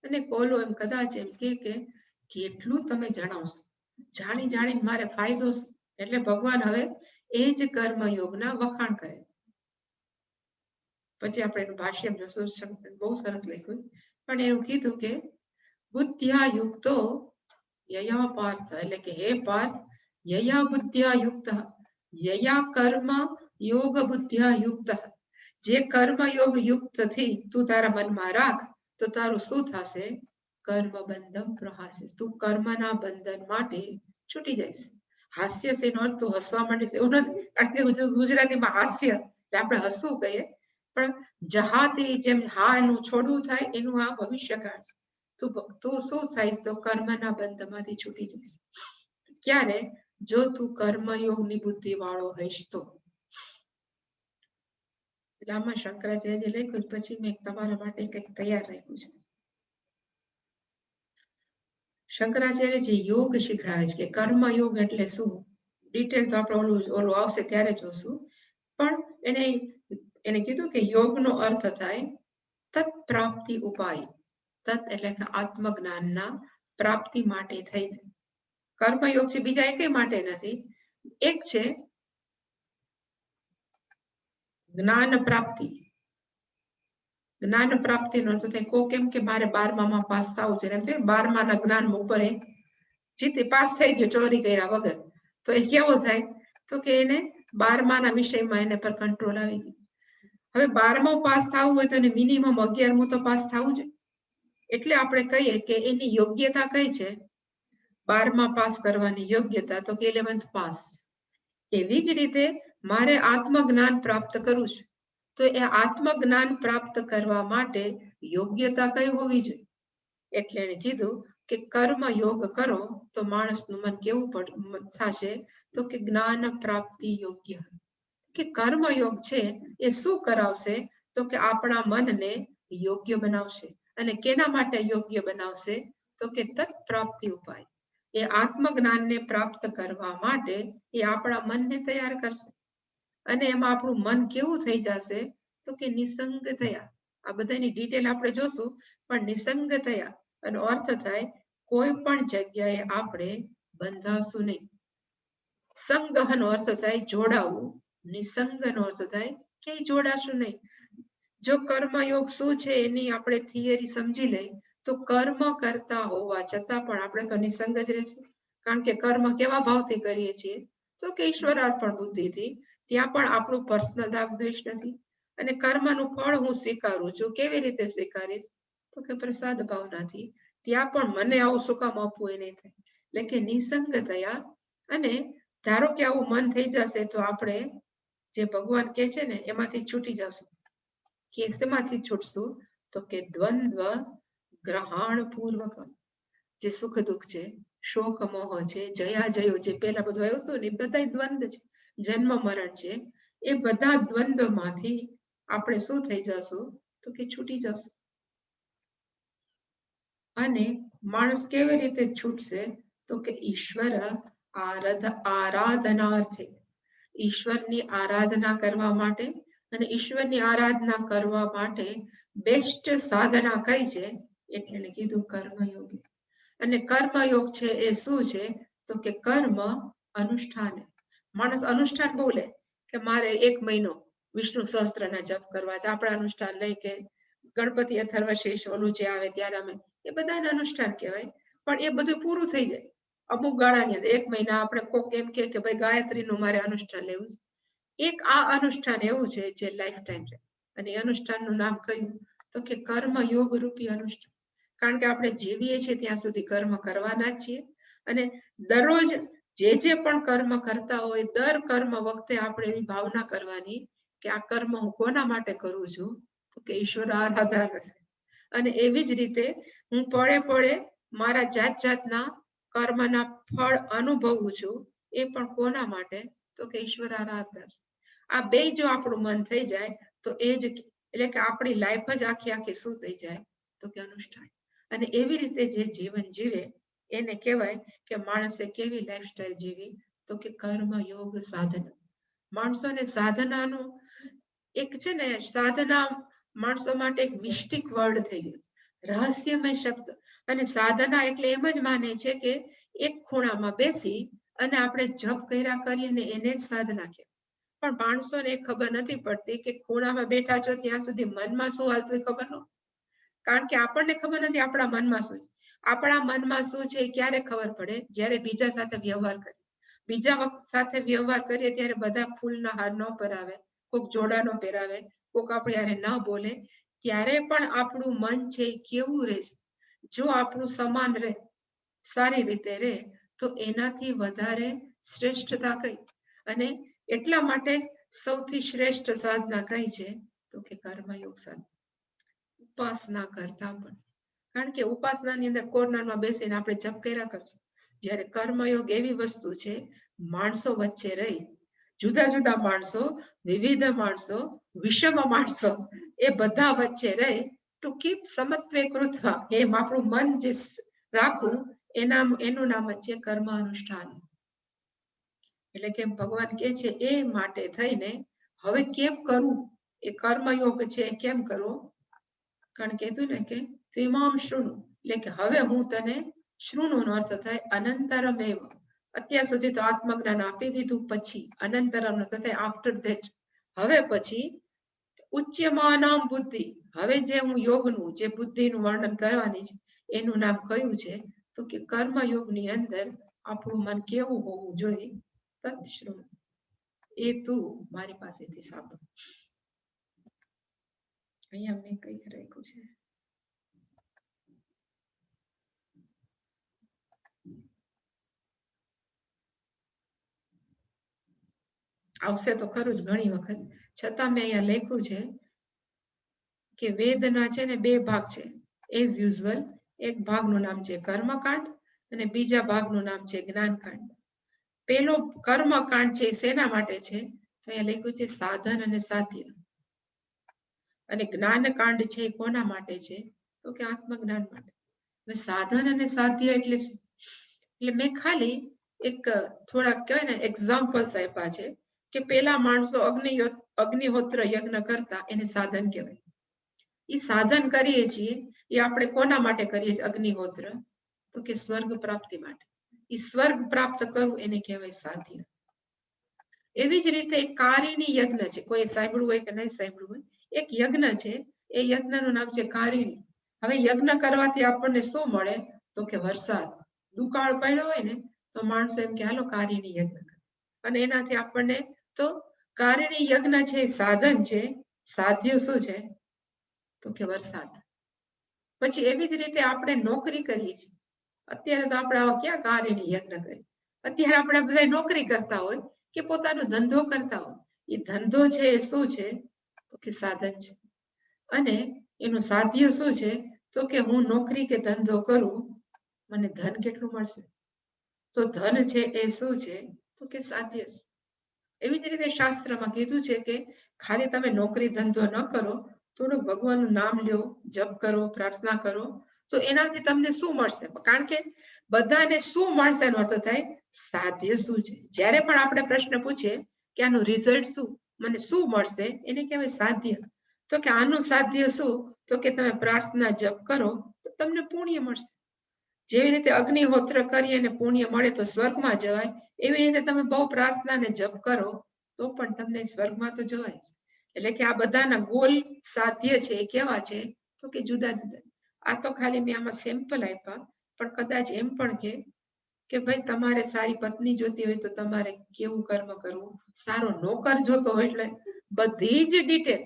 અને કોલો એમ કદાચ એમ કે કેટલું તમે જણાવશો, જાણી જાણીને મારે ફાયદો. એટલે ભગવાન હવે એ જ કર્મયોગના વખાણ કરે. પછી આપણે એનું ભાષ્ય જોશું, બહુ સરસ લખ્યું. પણ એવું કીધું કે બુદ્ધ્યા યુક્તો યયા પાર્થ, એટલે કે હે પાર્થ, યયા બુદ્ધ્યા યુક્ત, યયા કર્મ યોગ બુદ્ધ્યા યુક્ત. જે કર્મયોગ યુક્ત થી તું તારા મનમાં રાખ તો તારું શું થશે? કર્મ બંધમ પ્રહાસે. તું કર્મના બંધન માટે છૂટી જઈશ. હાસ્ય છે એનો અર્થ હસવા માંડીશ એવું નથી, કારણ કે ગુજરાતીમાં હાસ્ય એટલે આપણે હસવું કહીએ, પણ જહાતી જેમ હા એનું છોડવું થાય એનું આ ભવિષ્યકાળ છે. તું શું થાય તો કર્મના બંધમાંથી છૂટી જઈશ. ક્યારે? જો તું કર્મયોગની બુદ્ધિ વાળો હઈશ તો. એટલે આમાં શંકરાચાર્ય લખ્યું, પછી મેં તમારા માટે કંઈક તૈયાર રાખ્યું છે. શંકરાચાર્યજી યોગ શીખડાવે છે કે કર્મયોગ એટલે શું. ડિટેલ તો આપણે ઓલું આવશે ત્યારે જોશું. પણ એને કીધું કે યોગનો અર્થ થાય તત્ પ્રાપ્તિ ઉપાય. તત્ એટલે કે આત્મજ્ઞાનના પ્રાપ્તિ માટે થઈને. કર્મયોગ છે બીજા એકે માટે નથી. એક છે જ્ઞાન પ્રાપ્તિ. જ્ઞાન પ્રાપ્તિનો અર્થ થાય કો કેમ કે મારે 12માં પાસ થવું છે, એમ છે 12માના જ્ઞાન ઉપર જીતે પાસ થઈ ગયો ચોરી કર્યા વગર, તો એ કેવો થાય તો કે એને 12માના વિષયમાં એને પર કંટ્રોલ આવી ગયો. હવે 12મું પાસ થવું હોય તો એને મિનિમમ 11મું તો પાસ થવું જોઈએ. એટલે આપણે કહીએ કે એની યોગ્યતા કઈ છે? 12મા પાસ કરવાની યોગ્યતા તો કે 11th પાસ. એવી જ રીતે મારે આત્મજ્ઞાન પ્રાપ્ત કરવું છે તો એ આત્મજ્ઞાન પ્રાપ્ત કરવા માટે યોગ્યતા કઈ હોવી જોઈએ? એટલે એને કીધું કે કર્મ યોગ કરો તો માણસનું મન કેવું થશે? તો કે જ્ઞાન પ્રાપ્તિ યોગ્ય. કે કર્મ યોગ છે એ શું કરાવશે? તો કે આપણા મનને યોગ્ય બનાવશે. અને કેના માટે યોગ્ય બનાવશે? તો કે તત્પ્રાપ્તિ ઉપાય. એ આત્મજ્ઞાનને પ્રાપ્ત કરવા માટે એ આપણા મનને તૈયાર કરશે. અને એમાં આપણું મન કેવું થઈ જશે? તો કે નિસંગ થયા. આ બધાની ડિટેલ આપણે જોશું, પણ નિસંગ થયા એનો અર્થ થાય કોઈ પણ જગ્યાએ આપણે બંધાશું નહીં. સંગહનો અર્થ થાય જોડાવું, નિસંગનો અર્થ થાય કે જોડાશું નહીં. જો કર્મયોગ શું છે એની આપણે થિયરી સમજી લઈ તો કર્મ કરતા હોવા છતાં પણ આપણે તો નિસંગ જ રહેશું. કારણ કે કર્મ કેવા ભાવથી કરીએ છીએ? તો કે ઈશ્વરાર્પણ બુદ્ધિથી. ત્યાં પણ આપણું પર્સનલ રાગ દ્વેષ નથી. અને કર્મનું ફળ હું સ્વીકારું છું. કેવી રીતે સ્વીકારીશ? તો કે પ્રસાદ ભાવનાથી. ત્યાં પણ મને આવું શું કામ આપવું એ નહીં થાય. એટલે કે નિસંગ થયા. અને ધારો કે આવું મન થઈ જશે તો આપણે જે ભગવાન કે છે ને એમાંથી છૂટી જશું. કે શેમાંથી છૂટશું? તો કે દ્વંદ્વ ગ્રહણ પૂર્વક. જે સુખ દુઃખ છે, શોક મોહ છે, જયા જયો જે પેલા બધું આવ્યું હતું ને એ બધા દ્વંદ્વ છે, જન્મ મરણ છે. એ બધા દ્વંદ્વમાંથી આપણે શું થઈ જશું? તો કે છૂટી જશું. અને માણસ કેવી રીતે છૂટશે? તો કે ઈશ્વર આરાધનાર્થે. ઈશ્વરની આરાધના કરવા માટે. અને ઈશ્વરની આરાધના કરવા માટે બેસ્ટ સાધના કઈ છે? એટલે એને કીધું કર્મયોગ. અને કર્મયોગ છે એ શું છે? તો કે કર્મ અનુષ્ઠાન. માણસ અનુષ્ઠાન બોલે કે મારે 1 મહિનો વિષ્ણુ સહસ્ત્રના જપ કરવા છે. આપણે અનુષ્ઠાન લઈ કે ગણપતિ અથર્વશીર્ષ ઓલું જે આવે ત્યારે અમે એ બધાને અનુષ્ઠાન કહેવાય. પણ એ બધું પૂરું થઈ જાય અમુક ગાળાની અંદર. 1 મહિના આપણે કોક એમ કે ભાઈ ગાયત્રીનું મારે અનુષ્ઠાન લેવું છે. એક આ અનુષ્ઠાન એવું છે જે લાઈફ ટાઈમ છે. અને એ અનુષ્ઠાનનું નામ કયું? તો કે કર્મ યોગ રૂપી અનુષ્ઠાન. કારણ કે આપણે જીવીએ છીએ ત્યાં સુધી કર્મ કરવાના જ છીએ. અને દરરોજ જે પણ કર્મ કરતા હોય દર કર્મ વખતે આપણે એવી ભાવના કરવાની કે આ કર્મ હું કોના માટે કરું છું? તો કે ઈશ્વર આરાધના કરશે. અને એવી જ રીતે હું પળે મારા જાતના કર્મના ફળ અનુભવું છું. એ પણ કોના માટે? તો કે ઈશ્વર આરાધના. આ બે જો આપણું મન થઈ જાય તો એ જ એટલે કે આપણી લાઈફ જ આખી શું થઈ જાય? તો કે અનુષ્ઠાન. અને એવી રીતે જે જીવન જીવે એને કહેવાય કે માણસે કેવી લાઈફસ્ટાઈલ જીવી? તો કે કર્મ યોગ સાધના. માણસોને સાધનાનું એક છે ને, સાધના માણસો માટે એક મિસ્ટિક વર્ડ થઈ ગયું, રહસ્યમય શબ્દ. અને સાધના એટલે એમ જ માને છે કે એક ખૂણામાં બેસી અને આપણે જપ કર્યા કરીએ ને એને જ સાધના કહેવાય. પણ માણસોને ખબર નથી પડતી કે ખૂણામાં બેઠા છો ત્યાં સુધી મનમાં શું હાલતું એ ખબર ન. કારણ કે આપણને ખબર નથી આપણા મનમાં શું છે. આપણા મનમાં શું છે ક્યારે ખબર પડે? જ્યારે બીજા સાથે વ્યવહાર કરીએ. બીજા સાથે વ્યવહાર કરીએ ત્યારે બધા ફૂલના હાર ન પહેરાવે, કોઈક જોડા ન પહેરાવે, કોઈક આપણે યારે ન બોલે, ત્યારે પણ આપણું મન છે કેવું રહે છે? જો આપણું સમાન રહે, સારી રીતે રહે, તો એનાથી વધારે શ્રેષ્ઠતા કઈ? અને એટલા માટે સૌથી શ્રેષ્ઠ સાધના કઈ છે? તો કે કર્મયોગ સાધના. ઉપાસના કરતા પણ. કારણ કે ઉપાસનાની અંદર કોર્નરમાં બેસીને આપણે જપ કર્યા કરશું. જ્યારે કર્મયોગ એવી વસ્તુ છે માણસો વચ્ચે રહી, જુદા જુદા માણસો, વિવિધ માણસો, વિષમ માણસો, એ બધા વચ્ચે રહી ટુ કીપ સમત્વે કૃત્વા, એમ આપણું મન જે રાખવું એનું નામ જ છે કર્મ અનુષ્ઠાન. એટલે કે ભગવાન કે છે એ માટે થઈને હવે કેમ કરવું? એ કર્મયોગ છે કેમ કરવો? કારણ કીધું ને કે ત્વિમામ શૃણુ, એટલે કે હવે હું તને શૃણુનો અર્થ થાય અનંતરમ એવ. અત્યાર સુધી તો આત્મજ્ઞાન આપી દીધું, પછી અનંતરમ નો થાય આફ્ટર ધેટ. હવે પછી ઉચ્યમાનામ બુદ્ધિ. હવે જે હું યોગનું, જે બુદ્ધિનું વર્ણન કરવાની છે એનું નામ કયું છે? તો કે કર્મયોગની અંદર આપણું મન કેવું હોવું જોઈએ? તત્શૃણુ. એ તું મારી પાસેથી સાંભળ. અહીંયા મેં કઈક રાખ્યું છે. આવશે તો ખરું જ ઘણી વખત, છતાં મેં અહીંયા લખ્યું છે કે વેદના છે ને બે ભાગ છે એઝ યુઝ્યુઅલ. એક ભાગનું નામ છે કર્મકાંડ અને બીજા ભાગનું નામ છે જ્ઞાનકાંડ. પેલો કર્મકાંડ છે શેના માટે છે? તો અહીંયા લખ્યું છે સાધન અને સાધ્ય. અને જ્ઞાનકાંડ છે એ કોના માટે છે? તો કે આત્મજ્ઞાન માટે. હવે સાધન અને સાધ્ય એટલે શું? એટલે મેં ખાલી એક થોડાક કહેવાય ને એક્ઝામ્પલ્સ આપ્યા છે કે પેલા માણસો અગ્નિહોત્ર યજ્ઞ કરતા, એને સાધન કહેવાય. એ સાધન કરીએ છીએ એ આપણે કોના માટે કરીએ છીએ અગ્નિહોત્ર? તો કે સ્વર્ગ પ્રાપ્તિ માટે. એ સ્વર્ગ પ્રાપ્ત કરવું એને કહેવાય સાધ્ય. એવી જ રીતે એક કારિણી યજ્ઞ છે, કોઈ સાંભળ્યું હોય કે નહીં સાંભળ્યું હોય, એક યજ્ઞ છે, એ યજ્ઞનું નામ છે કારિણી. હવે યજ્ઞ કરવાથી આપણને શું મળે? તો કે વરસાદ. દુકાળ પડ્યો હોય ને તો માણસો એમ કે હાલો કારિણી યજ્ઞ કરે, અને એનાથી આપણને તો કારિણી યજ્ઞ છે સાધન છે, સાધ્ય શું છે? તો કે વરસાદ. પછી એવી જ રીતે આપણે નોકરી કરીએ છીએ. અત્યારે તો આપણે આવા ક્યાં કારિણી યજ્ઞ કરીએ? અત્યારે આપણે બધા નોકરી કરતા હોય કે પોતાનો ધંધો કરતા હોય. એ ધંધો છે એ શું છે? તો કે સાધન છે. અને એનું સાધ્ય શું છે? તો કે હું નોકરી કે ધંધો કરું, મને ધન કેટલું મળશે? તો ધન છે એ શું છે? તો કે સાધ્ય છે. એવી જ રીતે શાસ્ત્રમાં કીધું છે કે ખાલી તમે નોકરી ધંધો ન કરો, થોડું ભગવાનનું નામ લો, જપ કરો, પ્રાર્થના કરો, તો એનાથી તમને શું મળશે? કારણ કે બધાને શું મળશે એનો અર્થ થાય સાધ્ય શું છે. જ્યારે પણ આપણે પ્રશ્ન પૂછીએ કે આનું રિઝલ્ટ શું, મને શું મળશે, એને કહેવાય સાધ્ય. તો કે આનું સાધ્ય શું? તો કે તમે પ્રાર્થના જપ કરો તો તમને પુણ્ય મળશે. જેવી રીતે અગ્નિહોત્ર કરી અને પુણ્ય મળે તો સ્વર્ગમાં જવાય, એવી રીતે તમે બહુ પ્રાર્થના ને જપ કરો તો પણ તમને સ્વર્ગમાં તો જવાય જ. એટલે કે આ બધાના ગોલ સાધ્ય છે એ કેવા છે? તો કે જુદા જુદા. આ તો ખાલી મેં આમાં સેમ્પલ આપ્યા, પણ કદાચ એમ પણ કે ભાઈ તમારે સારી પત્ની જોતી હોય તો તમારે કેવું કર્મ કરવું, સારો નોકર જોતો હોય એટલે બધી જ ડિટેલ.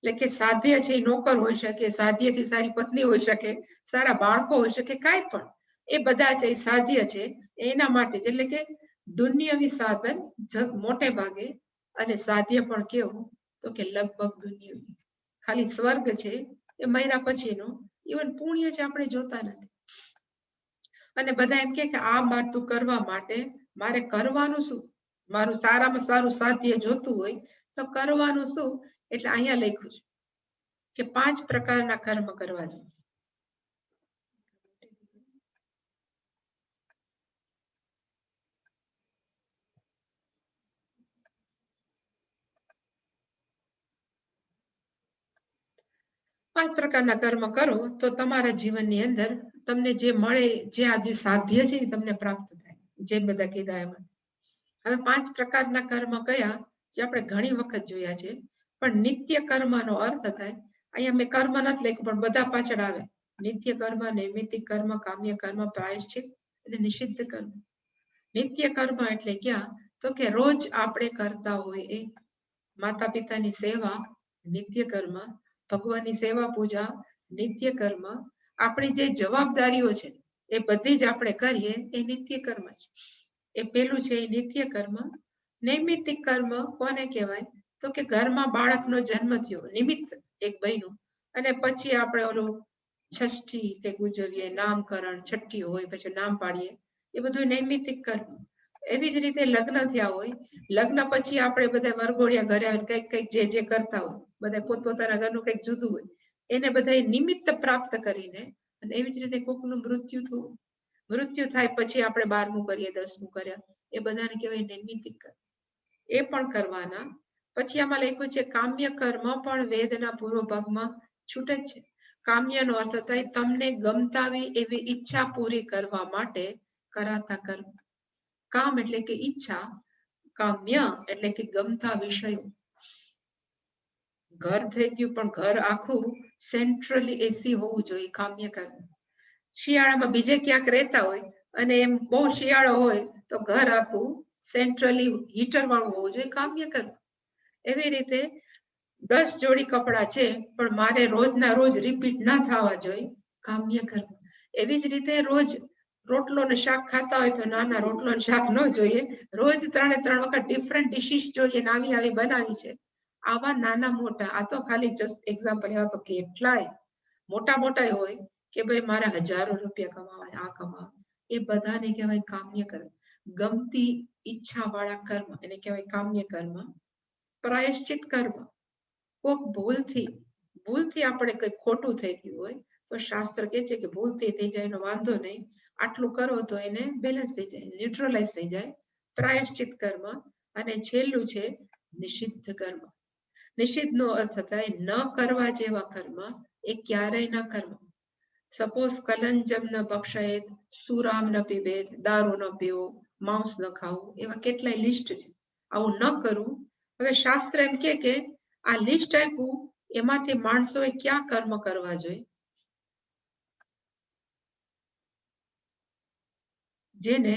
એટલે કે સાધ્ય છે નોકર હોઈ શકે, સાધ્યથી સારી પત્ની હોઈ શકે, સારા બાળકો હોઈ શકે, કાંઈ પણ, એ બધા છે સાધ્ય છે એના માટે. એટલે કે દુનિયાવી સાધન મોટે ભાગે, અને સાધ્ય પણ કેવું? તો કે લગભગ દુનિયાવી. ખાલી સ્વર્ગ છે એ મર્યા પછીનો, ઇવન પુણ્ય છે આપણે જોતા નથી. અને બધા એમ કે આ મારું કરવા માટે મારે કરવાનું શું? મારું સારામાં સારું સાધ્ય જોતું હોય તો કરવાનું શું? એટલે અહીંયા લખ્યું છે કે 5 પ્રકારના કર્મ કરવા જોઈએ. પાંચ પ્રકારના કર્મ કરો તો તમારા જીવનની અંદર તમને જે મળે, જે આજે સાધ્ય છે તમને પ્રાપ્ત થાય, જે બધા કીધા એમાં. હવે 5 પ્રકારના કર્મ કયા? જે આપણે ઘણી વખત જોયા છે, પણ નિત્ય કર્મનો અર્થ થાય, અહીંયા મેં કર્મ નથી લખ્યું પણ બધા પાછળ આવે: નિત્ય કર્મ, નૈમિત્તિક કર્મ, કામ્ય કર્મ, પ્રાયશ્ચિત અને નિષિદ્ધ કર્મ. નિત્ય કર્મ એટલે ક્યાં? તો કે રોજ આપણે કરતા હોય એ માતા પિતાની સેવા નિત્ય કર્મ, ભગવાનની સેવા પૂજા નિત્ય કર્મ, આપણી જે જવાબદારીઓ છે એ બધી જ આપણે કરીએ એ નિત્ય કર્મ છે. એ પેલું છે એ નિત્ય કર્મ. નૈમિત્તિક કર્મ કોને કહેવાય? તો કે ઘરમાં બાળકનો જન્મ થયો, નિમિત્ત એક બન્યું, અને પછી આપણે ઓલું ષષ્ઠી કે ઉજવીએ, નામકરણ, છઠ્ઠી હોય પછી નામ પાડીએ, એ બધું નૈમિત્તિક કર્મ. એવી જ રીતે લગ્ન થયા હોય, લગ્ન પછી આપણે બધા વરઘોડિયા ઘરે આવીને કંઈક કંઈક જે કરતા હોય, બધા પોતપોતાના ઘરનું કંઈક જુદું હોય, એને બધા નિમિત્ત પ્રાપ્ત કરીને. અને એવી જ રીતે કોકનું મૃત્યુ થયું, મૃત્યુ થાય પછી આપણે 12મું કરીએ, 10મું કર્યા, એ બધાને કહેવાય નૈમિત્તિક કર્મ. એ પણ કરવાના. પછી આમાં લખ્યું છે કામ્ય કર્મ પણ વેદના પૂર્વ ભાગમાં છૂટે છે. કામ્યનો અર્થ થાય તમને ગમતાવી એવી ઈચ્છા પૂરી કરવા માટે કરાતા કર્મ. કામ એટલે કે ઈચ્છા, કામ્ય એટલે કે ગમતા વિષયો. ઘર થઈ ગયું પણ ઘર આખું સેન્ટ્રલી એસી હોવું જોઈએ, કામ્ય કર્મ. શિયાળામાં બીજે ક્યાંક રહેતા હોય અને એમ બહુ શિયાળો હોય તો ઘર આખું સેન્ટ્રલી હીટર વાળું હોવું જોઈએ, કામ્ય કર્મ. એવી રીતે 10 જોડી કપડા છે પણ મારે રોજના રોજ રિપીટ ના થવા જોઈએ, કામ્ય કર્મ. એવી જ રીતે રોજ રોટલો ને શાક ખાતા હોય તો નાના રોટલો ને શાક ન જોઈએ, રોજ 3 વખત ડિફરન્ટ ડિશિસ જોઈએ, આવી બનાવી છે. આવા નાના મોટા, આ તો ખાલી જસ્ટ એક્ઝામ્પલ, એવા તો કેટલાય મોટા હોય કે ભાઈ મારા હજારો રૂપિયા કમાવા, આ કમાવા, એ બધાને કહેવાય કામ્ય કર્મ. ગમતી ઈચ્છા વાળા કર્મ એને કહેવાય કામ્ય કર્મ. પ્રાયશ્ચિત કર્મ, કોક ભૂલથી આપણે કઈ ખોટું થઈ ગયું હોય તો શાસ્ત્ર કહે છે કે ભૂલથી થઈ જાય એનો વાંધો નહીં, આટલું કરો તો એને બેલેન્સ થઈ જાય, ન્યુટ્રલાઇઝ થઈ જાય, પ્રાયશ્ચિત કર્મ. અને છેલ્લું છે નિષિદ્ધ કર્મ. નિષિદ્ધ નો અર્થ થાય ન કરવા જેવા કર્મ, એ ક્યારેય ન કરવા. સપોઝ કલંજમ ન ભક્ષયેત, સુરામ ન પીબેત, દારૂ ન પીવો, માંસ ન ખાવું, એવા કેટલાય લિસ્ટ છે. આવું ન કરવું. હવે શાસ્ત્ર એમ કે આ લિસ્ટ આપ્યું એમાંથી માણસોએ ક્યાં કર્મ કરવા જોઈએ? જેને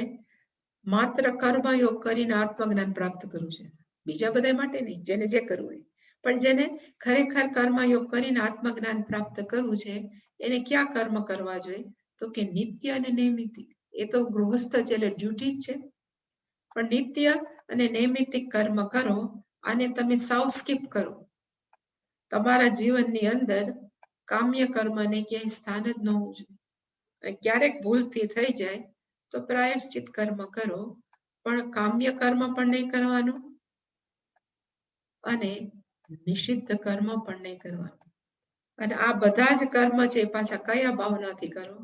માત્ર કર્મયોગ કરીને આત્મજ્ઞાન પ્રાપ્ત કરવું છે, બીજા બધા માટે નહીં, જેને જે કરવું હોય. પણ જેને ખરેખર કર્મયોગ કરીને આત્મજ્ઞાન પ્રાપ્ત કરવું છે, એને ક્યાં કર્મ કરવા જોઈએ? તો કે નિત્ય અને નૈમિતિક. એ તો ગૃહસ્થ છે એટલે ડ્યુટી જ છે, પણ નિત્ય અને નૈમિતિક કર્મ કરો, અને તમે સાવ સ્કીપ કરો. તમારા જીવનની અંદર કામ્ય કર્મને ક્યાંય સ્થાન જ ન હોવું જોઈએ. ક્યારેક ભૂલથી થઈ જાય તો પ્રાયશ્ચિત કર્મ કરો, પણ કામ્ય કર્મ પણ નહીં કરવાનું અને નિષિદ્ધ કર્મ પણ નહીં કરવાનું. અને આ બધા જ કર્મ છે પાછા કયા ભાવનાથી કરો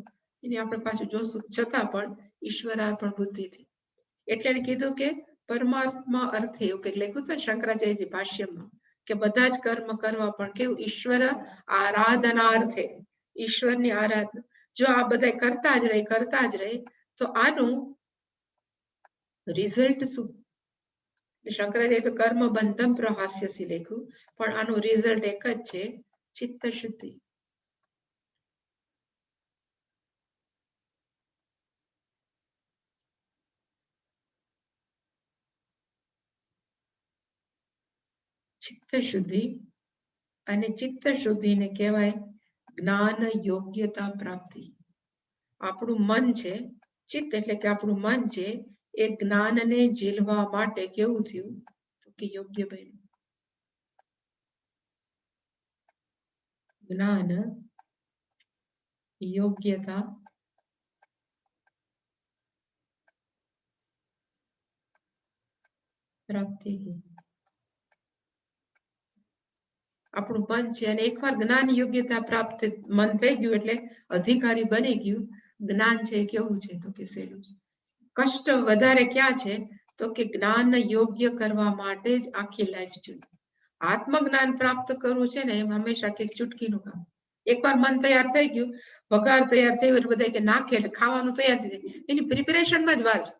એની આપણે પાછું જોશું, છતાં પણ ઈશ્વરાર્પણ બુદ્ધિથી. એટલે એને કીધું કે પરમાત્મા અર્થે, એવું કંઈક લખ્યું હતું શંકરાચાર્યજી ભાષ્યમાં, કે બધા જ કર્મ કરવા પણ કેવું? ઈશ્વર આરાધનાર્થે, ઈશ્વરની આરાધના. જો આ બધા કરતા જ રહે તો આનું રિઝલ્ટ શું? શંકરાચાર્ય તો કર્મ બંધમ પ્રહાસ્યસી લખ્યું, પણ આનું રિઝલ્ટ એક જ છે, ચિત્ત શુદ્ધિ. ચિત્ત શુદ્ધિ. અને ચિત્ત શુદ્ધિને કહેવાય જ્ઞાન યોગ્યતા પ્રાપ્તિ. આપણું મન છે, ચિત્ત એટલે કે આપણું મન છે, એ જ્ઞાનને ઝીલવા માટે કેવું થયું? તો કે યોગ્ય બન્યું. જ્ઞાન યોગ્યતા પ્રાપ્તિ. આપણું મન છે, અને એકવાર જ્ઞાન યોગ્યતા પ્રાપ્ત મન થઈ ગયું એટલે અધિકારી બની ગયું. જ્ઞાન છે કેવું છે? તો કે સહેલું છે. કષ્ટ વધારે ક્યાં છે? તો કે જ્ઞાન યોગ્ય કરવા માટે જ આખી લાઈફ જોઈએ. આત્મજ્ઞાન પ્રાપ્ત કરવું છે ને, એમ હંમેશા કંઈક ચૂટકીનું કામ. એકવાર મન તૈયાર થઈ ગયું, વઘાર તૈયાર થયું એટલે બધા કે નાખે એટલે ખાવાનું તૈયાર થઈ જાય, એની પ્રિપેરેશનમાં જ વાર છે.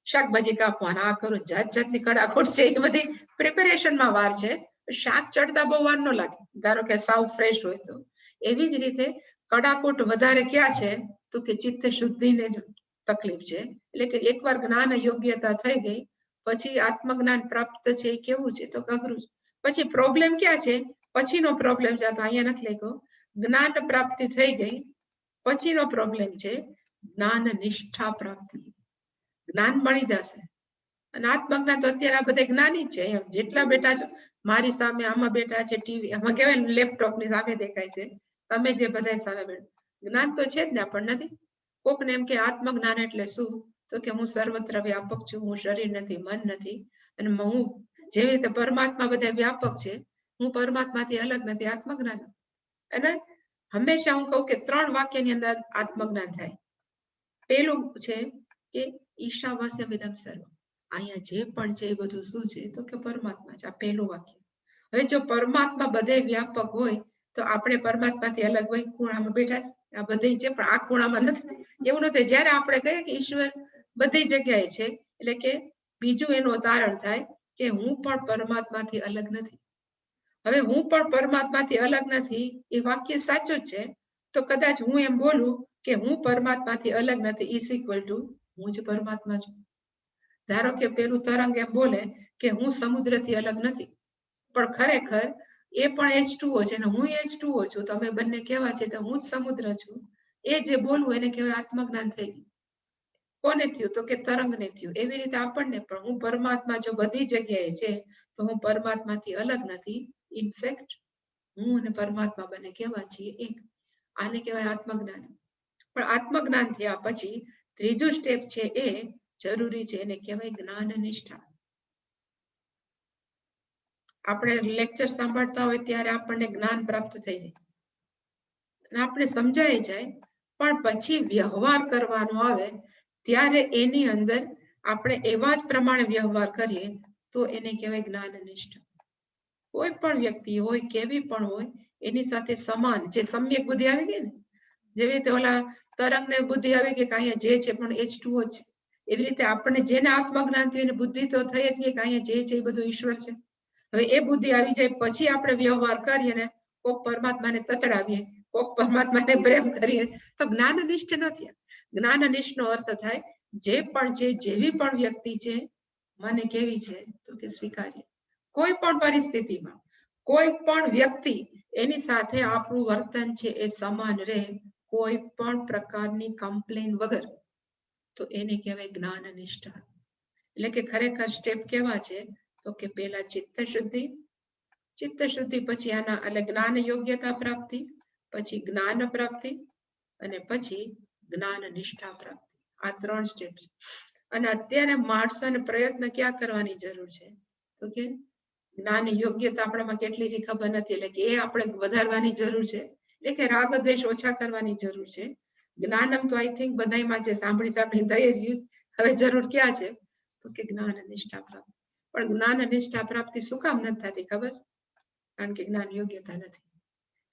શાકભાજી કાપવાના, આ કરું, જાત જાતની કડાકોટ છે, એ બધી પ્રિપેરેશનમાં વાર છે. શાક ચડતા બહુ વાર ન લાગે, ધારો કે સાવ ફ્રેશ હોય તો. એવી જ રીતે કડાકોટ વધારે ક્યાં છે? તો કે ચિત્ત શુદ્ધિને જ તકલીફ છે. એટલે કે એકવાર જ્ઞાન યોગ્યતા થઈ ગઈ પછી આત્મજ્ઞાન પ્રાપ્ત છે એ કેવું છે? તો અઘરું છે. પછી પ્રોબ્લેમ ક્યાં છે? પછીનો પ્રોબ્લેમ છે, તો અહીંયા નથી લખ્યો. જ્ઞાન પ્રાપ્તિ થઈ ગઈ પછીનો પ્રોબ્લેમ છે જ્ઞાન નિષ્ઠા પ્રાપ્તિ. જ્ઞાન મળી જશે, અને આત્મજ્ઞાન તો અત્યારે આ બધા જ્ઞાની છે. જેટલા બેઠા છો મારી સામે, આમાં બેઠા છે, ટીવી આમાં કહેવાય લેપટોપ ની સામે દેખાય છે, તમે જે બધા સામે બેઠા, જ્ઞાન તો છે જ ને, પણ નથી. કોકને એમ કે આત્મજ્ઞાન એટલે શું? તો કે હું સર્વત્ર વ્યાપક છું, હું શરીર નથી, મન નથી, અને હું જેવી રીતે પરમાત્મા બધા વ્યાપક છે, હું પરમાત્માથી અલગ નથી, આત્મજ્ઞાન. અને હંમેશા હું કહું કે 3 વાક્યની અંદર આત્મજ્ઞાન થાય. પેલું છે કે ઈશાવાસ્ય વિદમ સર્વ, અહીંયા જે પણ છે એ બધું શું છે? તો કે પરમાત્મા છે. આ પહેલું વાક્ય. હવે જો પરમાત્મા બધે વ્યાપક હોય તો આપણે પરમાત્માથી અલગ હોય, ખૂણામાં બેઠા છે, આ બધી છે પણ આ ખૂણામાં નથી, એવું નથી. જયારે આપણે કહીએ કે ઈશ્વર બધી જગ્યાએ છે, એટલે કે બીજું એનું તારણ થાય કે હું પણ પરમાત્માથી અલગ નથી. હવે હું પણ પરમાત્માથી અલગ નથી એ વાક્ય સાચું જ છે, તો કદાચ હું એમ બોલું કે હું પરમાત્માથી અલગ નથી ઇઝ ઇક્વલ ટુ હું જ પરમાત્મા છું. ધારો કે પેલું તરંગ એમ બોલે કે હું સમુદ્રથી અલગ નથી, પણ ખરેખર એ પણ H2O છે ને હું H2O છું, તમે બંને કેવા છે તો હું જ સમુદ્ર છું. એ જે બોલવું એને કહેવાય આત્મજ્ઞાન થઈ ગયું. કોને થયું તો કે તરંગને થયું. એવી રીતે આપણને પણ હું પરમાત્મા જો બધી જગ્યાએ છે તો હું પરમાત્માથી અલગ નથી. ઇનફેક્ટ હું અને પરમાત્મા બંને કેવા છીએ એક. આને કહેવાય આત્મજ્ઞાન. પણ આત્મજ્ઞાન થયા પછી ત્રીજું સ્ટેપ છે એ જરૂરી છે, એને કહેવાય જ્ઞાન નિષ્ઠા. આપણે લેક્ચર સાંભળતા હોય ત્યારે આપણને જ્ઞાન પ્રાપ્ત થઈ જાય અને આપણે સમજાઈ જાય, પણ પછી વ્યવહાર કરવાનો આવે ત્યારે એની અંદર આપણે એવા જ પ્રમાણે વ્યવહાર કરીએ તો એને કહેવાય જ્ઞાન નિષ્ઠા. કોઈ પણ વ્યક્તિ હોય કેવી પણ હોય એની સાથે સમાન જે સમ્યક બુદ્ધિ આવી ગઈ ને, જેવી રીતે ઓલા તરંગને બુદ્ધિ આવી ગઈ કે અહીંયા જે છે પણ H2O છે, એવી રીતે આપણને જેને આત્મજ્ઞાન થયું એને બુદ્ધિ તો થઈ જ ગઈ કે અહીંયા જે છે એ બધું ઈશ્વર છે. હવે એ બુદ્ધિ આવી જાય પછી આપણે વ્યવહાર કરીએ ને કોક પરમાત્માને તતડાવીએ, કોક પરમાત્માને પ્રેમ કરીએ તો જ્ઞાન નિષ્ઠ નથી. જ્ઞાન નિષ્ઠનો અર્થ થાય જે પણ છે, જેવી પણ વ્યક્તિ છે મને કેવી છે તો કે સ્વીકાર્ય. કોઈ પણ પરિસ્થિતિમાં કોઈ પણ વ્યક્તિ એની સાથે આપણું વર્તન છે એ સમાન રહે, કોઈ પણ પ્રકારની કમ્પ્લેન વગર, તો એને કહેવાય જ્ઞાન નિષ્ઠા. એટલે કે ખરેખર સ્ટેપ કેવા છે તો કે પેલા ચિત્ત શુદ્ધિ, ચિત્ત શુદ્ધિ પછી આના એટલે જ્ઞાન યોગ્યતા પ્રાપ્તિ, પછી જ્ઞાન પ્રાપ્તિ અને પછી જ્ઞાન નિષ્ઠા પ્રાપ્તિ. આ 3 સ્ટેપ છે. અને અત્યારે માણસોને પ્રયત્ન ક્યાં કરવાની જરૂર છે તો કે જ્ઞાન યોગ્યતા આપણામાં કેટલી છે ખબર નથી, એટલે કે એ આપણે વધારવાની જરૂર છે. એટલે કે રાગ દ્વેષ ઓછા કરવાની જરૂર છે. જ્ઞાનમ તો આઈ થિંક બધાયમાં છે, સાંભળી થઈ જ ગયું. હવે જરૂર ક્યાં છે તો કે જ્ઞાન નિષ્ઠા પ્રાપ્તિ. પણ જ્ઞાન નિષ્ઠા પ્રાપ્તિ શું કામ નથી થતી ખબર? કારણ કે જ્ઞાન યોગ્યતા નથી.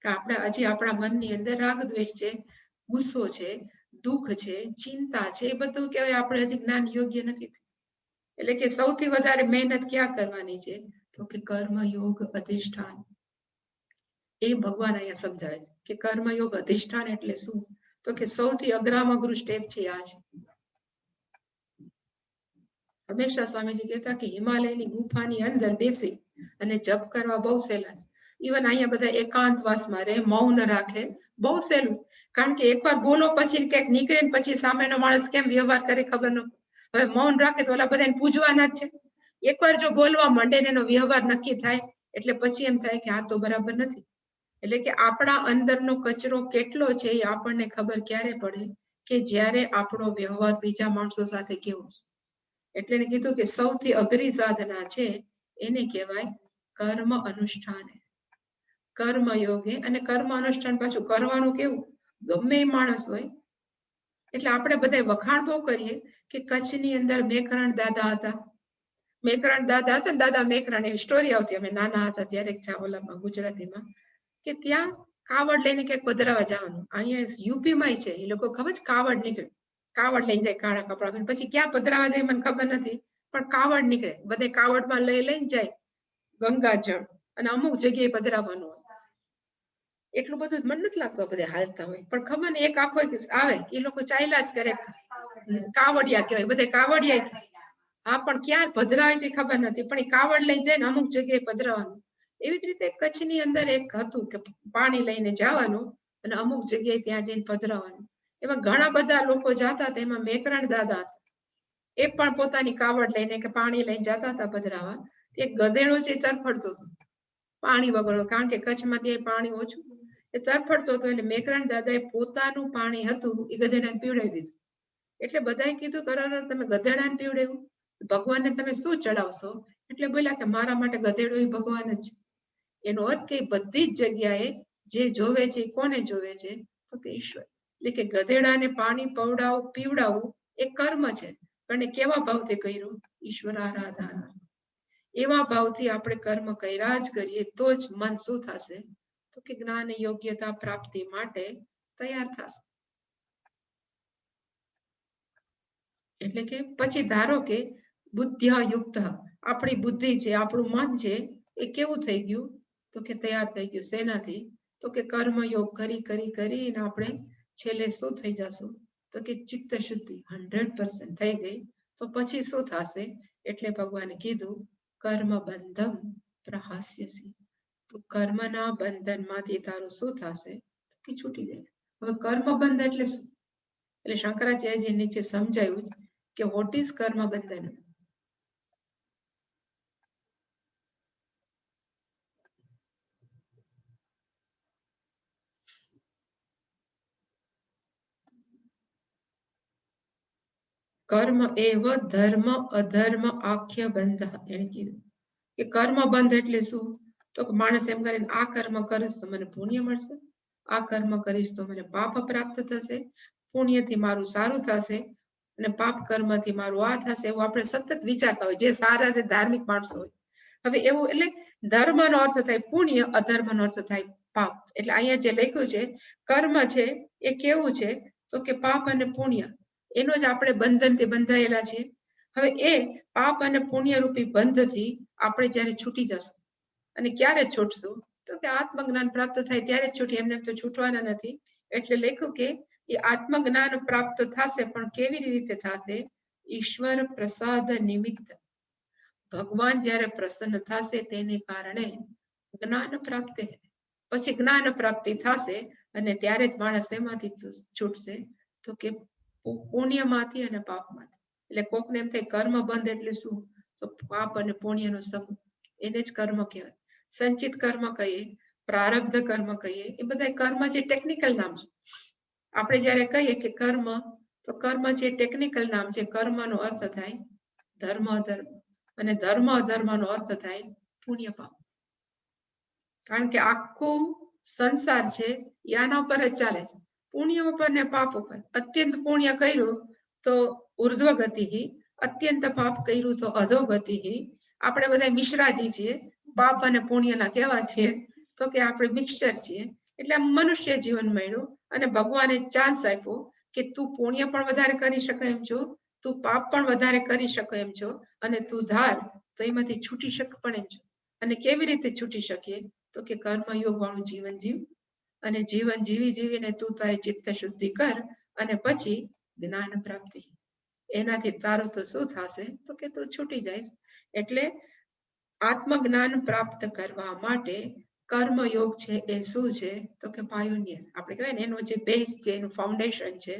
કે આપણે હજી આપણા મનની અંદર રાગ દ્વેષ છે, ગુસ્સો છે, દુઃખ છે, ચિંતા છે, એ બધું કહેવાય આપણે હજી જ્ઞાન યોગ્ય નથી. એટલે કે સૌથી વધારે મહેનત ક્યાં કરવાની છે તો કે કર્મયોગ અધિષ્ઠાન. એ ભગવાન અહીંયા સમજાવે છે કે કર્મયોગ અધિષ્ઠાન એટલે શું તો કે સૌથી અઘરામાં અઘરું સ્ટેપ છે આ છે. હંમેશા સ્વામીજી કહેતા કે હિમાલયની ગુફાની અંદર બેસી અને જપ કરવા બહુ સહેલા છે. ઇવન અહીંયા બધા એકાંતવાસમાં રહે, મૌન રાખે, બહુ સહેલું. કારણ કે એકવાર બોલો પછી ક્યાંક નીકળે ને પછી સામેનો માણસ કેમ વ્યવહાર કરે ખબર ન. હવે મૌન રાખે તો ઓલા બધાને પૂજવાના જ છે. એકવાર જો બોલવા માંડે ને એનો વ્યવહાર નક્કી થાય એટલે પછી એમ થાય કે આ તો બરાબર નથી. એટલે કે આપણા અંદરનો કચરો કેટલો છે એ આપણને ખબર ક્યારે પડે કે જ્યારે આપણો વ્યવહાર બીજા માણસો સાથે કેવો છે. એટલે એને કીધું કે સૌથી અઘરી સાધના છે એને કહેવાય કર્મ અનુષ્ઠાન. કર્મ યોગે અને કર્મ અનુષ્ઠાન પાછું કરવાનું કેવું, ગમે એ માણસ હોય. એટલે આપણે બધા વખાણ બહુ કરીએ કે કચ્છની અંદર મેકરણ દાદા હતા. મેકરણ દાદા હતા, દાદા મેકરણ, એવી સ્ટોરી આવતી અમે નાના હતા ત્યારે ઓલામાં ગુજરાતીમાં, કે ત્યાં કાવડ લઈને ક્યાંક પધરાવા જવાનું. અહીંયા યુપીમાં છે એ લોકો ખબર છે કાવડ નીકળે, કાવડ લઈને જાય કાળા કપડા, પછી ક્યાં પધરાવા જાય મને ખબર નથી, પણ કાવડ નીકળે, બધે કાવડમાં લઈને જાય ગંગાજળ અને અમુક જગ્યાએ પધરાવવાનું હોય. એટલું બધું મને નથી લાગતું બધા હાલતા હોય, પણ ખબર ને એક આખો આવે એ લોકો ચાલ્યા જ કરે, કાવડિયા કહેવાય, બધે કાવડિયા. હા, પણ ક્યાં પધરાવે છે ખબર નથી, પણ એ કાવડ લઈને જાય ને અમુક જગ્યાએ પધરાવાનું. એવી જ રીતે કચ્છની અંદર એક હતું કે પાણી લઈને જવાનું અને અમુક જગ્યાએ ત્યાં જઈને પધરાવાનું. એમાં ઘણા બધા લોકો જતા હતા, એમાં મેકરણ દાદા હતા. એ પણ પોતાની કાવડ લઈને કે પાણી લઈને જતા હતા પધરાવા. એક ગધેડો છે તરફડતો હતો પાણી વગર, કારણ કે કચ્છમાં ત્યાં પાણી ઓછું, એ તરફડતો હતો. એટલે મેકરણ દાદાએ પોતાનું પાણી હતું એ ગધેડાને પીવડાવી દીધું. એટલે બધાએ કીધું કરાર તમે ગધેડાને પીવડાવ્યું, ભગવાનને તમે શું ચડાવશો? એટલે બોલ્યા કે મારા માટે ગધેડો એ ભગવાન જ છે. એનો અર્થ કે બધી જ જગ્યાએ જે જોવે છે કોને જોવે છે તો કે ઈશ્વર. એટલે કે ગધેડાને પાણી પીવડાવવું એ કર્મ છે, પણ કેવા ભાવથી કર્યું? ઈશ્વર આરાધના. એવા ભાવથી આપણે કર્મ કર્યા જ કરીએ તો જ મન શું થશે તો કે જ્ઞાન યોગ્યતા પ્રાપ્તિ માટે તૈયાર થશે. એટલે કે પછી ધારો કે બુદ્ધ્યાયુક્ત, આપણી બુદ્ધિ છે, આપણું મન છે એ કેવું થઈ ગયું તો કે તૈયાર થઈ ગયું. શેનાથી તો કે કર્મયોગ કરી કરી કરીને આપણે છેલ્લે શું થઈ જશું તો કે ચિત્ત શુદ્ધિ 100% થઈ ગઈ તો પછી શું થશે? એટલે ભગવાને કીધું કર્મ બંધમ પ્રહાસ્યસી. તો કર્મના બંધનમાંથી તારું શું થશે? કે છૂટી જાય. હવે કર્મ બંધ એટલે શું? એટલે શંકરાચાર્યજી નીચે સમજાયું કે વોટ ઇઝ કર્મ બંધન. કર્મ એવ ધર્મ અધર્મ આખ્ય બંધ. એને કીધું કે કર્મ બંધ એટલે શું? તો માણસ એમ કરે આ કર્મ કરીશ તો મને પુણ્ય મળશે, આ કર્મ કરીશ તો મને પાપ પ્રાપ્ત થશે, પુણ્યથી મારું સારું થશે અને પાપ કર્મથી મારું આ થશે, એવું આપણે સતત વિચારતા હોય જે સારા અને ધાર્મિક માણસો હોય. હવે એવું એટલે ધર્મનો અર્થ થાય પુણ્ય, અધર્મનો અર્થ થાય પાપ. એટલે અહીંયા જે લખ્યું છે કર્મ છે એ કેવું છે? તો કે પાપ અને પુણ્ય એનો જ આપણે બંધનથી બંધાયેલા છીએ. હવે એ પાપ અને પુણ્ય રૂપી બંધથી આપણે જ્યારે છૂટી જશું, અને ક્યારે છૂટશું? તો કે આત્મજ્ઞાન પ્રાપ્ત થાય ત્યારે જ છૂટી, એમને તો છૂટવાના નથી. એટલે લખ્યું કે એ આત્મજ્ઞાન પ્રાપ્ત થશે, પણ કેવી રીતે થશે? ઈશ્વર પ્રસાદ નિમિત્ત. ભગવાન જ્યારે પ્રસન્ન થશે તેને કારણે જ્ઞાન પ્રાપ્તિ. પછી જ્ઞાન પ્રાપ્તિ થશે અને ત્યારે જ માણસ એમાંથી છૂટશે? તો કે પુણ્યમાંથી અને પાપમાંથી. એટલે કોકને એમ થાય કર્મ બંધ એટલે શું? તો પાપ અને પુણ્યનો સમૂહ, એને જ કર્મ કહેવાય. સંચિત કર્મ કહીએ, પ્રારબ્ધ કર્મ કહીએ, એ બધા કર્મ જે ટેકનિકલ નામ છે. આપણે જ્યારે કહીએ કે કર્મ, તો કર્મ જે ટેકનિકલ નામ છે. કર્મનો અર્થ થાય ધર્મ અધર્મ, અને ધર્મ અધર્મનો અર્થ થાય પુણ્ય પાપ. કારણ કે આખું સંસાર છે એ આના ઉપર જ ચાલે છે, પુણ્ય ઉપર ને પાપ ઉપર. અત્યંત પુણ્ય કર્યું તો ઉર્ધ્વ ગતિ, અત્યંત પાપ કર્યું તો અધોગતિ. આપણે બધા મિશ્રાજી છીએ, પાપ અને પુણ્યના કેવા છીએ? તો કે આપણે મિક્સચર છીએ. એટલે મનુષ્ય જીવન મળ્યું અને ભગવાને ચાન્સ આપ્યો કે તું પુણ્ય પણ વધારે કરી શકે એમ છો, તું પાપ પણ વધારે કરી શકે એમ છો, અને તું ધાર તો એમાંથી છૂટી શક પણ એમ છો. અને કેવી રીતે છૂટી શકીએ? તો કે કર્મયોગ વાળું જીવન જીવ, અને જીવન જીવી જીવીને તું તારી ચિત્ત શુદ્ધિ કર, અને પછી જ્ઞાન પ્રાપ્તિ. એનાથી તારું તો શું થશે? તો કે તું છૂટી જઈશ. એટલે આત્મજ્ઞાન પ્રાપ્ત કરવા માટે કર્મયોગ છે એ શું છે? તો કે પાયોનિયર. આપણે કહેવાય ને એનો જે બેઝ છે, એનું ફાઉન્ડેશન છે.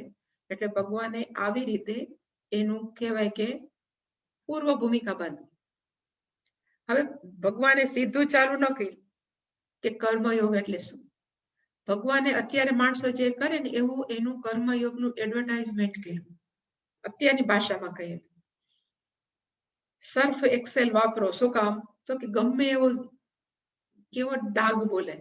એટલે ભગવાને આવી રીતે એનું કહેવાય કે પૂર્વ ભૂમિકા બાંધી. હવે ભગવાને સીધું ચાલુ ન કર્યું કે કર્મયોગ એટલે શું. ભગવાને અત્યારે માણસો જે કરે ને એવું એનું કર્મયોગનું એડવર્ટાઇઝમેન્ટ કર્યું. અત્યારની ભાષામાં કહીએ તો સર્ફ એક્સેલ વાપરો. શું કામ? તો કે ગમે એવો કેવો ડાઘ બોલે,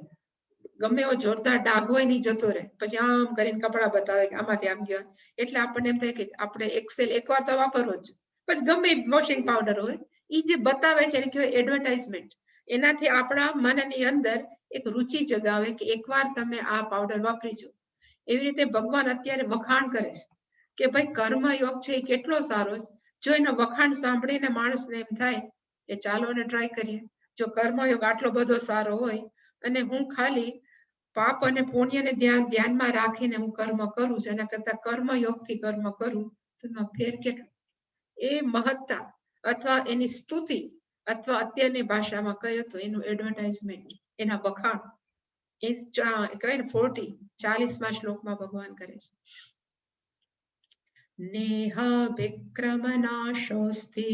ગમે એવો જોરદાર ડાઘ હોય નહીં જતો રહે, પછી આમ કરીને કપડા બતાવે કે આમાંથી આમ ગયા. એટલે આપણને એમ થાય કે આપણે એક્સેલ એકવાર તો વાપરવો જ. પછી ગમે વોશિંગ પાવડર હોય એ જે બતાવે છે એને કહેવાય એડવર્ટાઇઝમેન્ટ. એનાથી આપણા મનની અંદર એક રુચિ જગાવે કે એકવાર તમે આ પાવડર વાપરીજો. એવી રીતે ભગવાન અત્યારે વખાણ કરે છે કે ભાઈ કર્મયોગ છે એ કેટલો સારો છે. જો એનો વખાણ સાંભળીને માણસને એમ થાય કે ચાલો ને ટ્રાય કરીએ. જો કર્મયોગ આટલો બધો સારો હોય અને હું ખાલી પાપ અને પુણ્યને ધ્યાનમાં રાખીને હું કર્મ કરું છું, એના કરતા કર્મયોગથી કર્મ કરું તો એમાં ફેર કેટલો. એ મહત્તા અથવા એની સ્તુતિ, અથવા અત્યારની ભાષામાં કહીએ તો એનું એડવર્ટાઇઝમેન્ટ, એના વખાણ એ કહેવાય ને 40મા શ્લોકમાં ભગવાન કરે છે. નેહ વિક્રમનાશોસ્તિ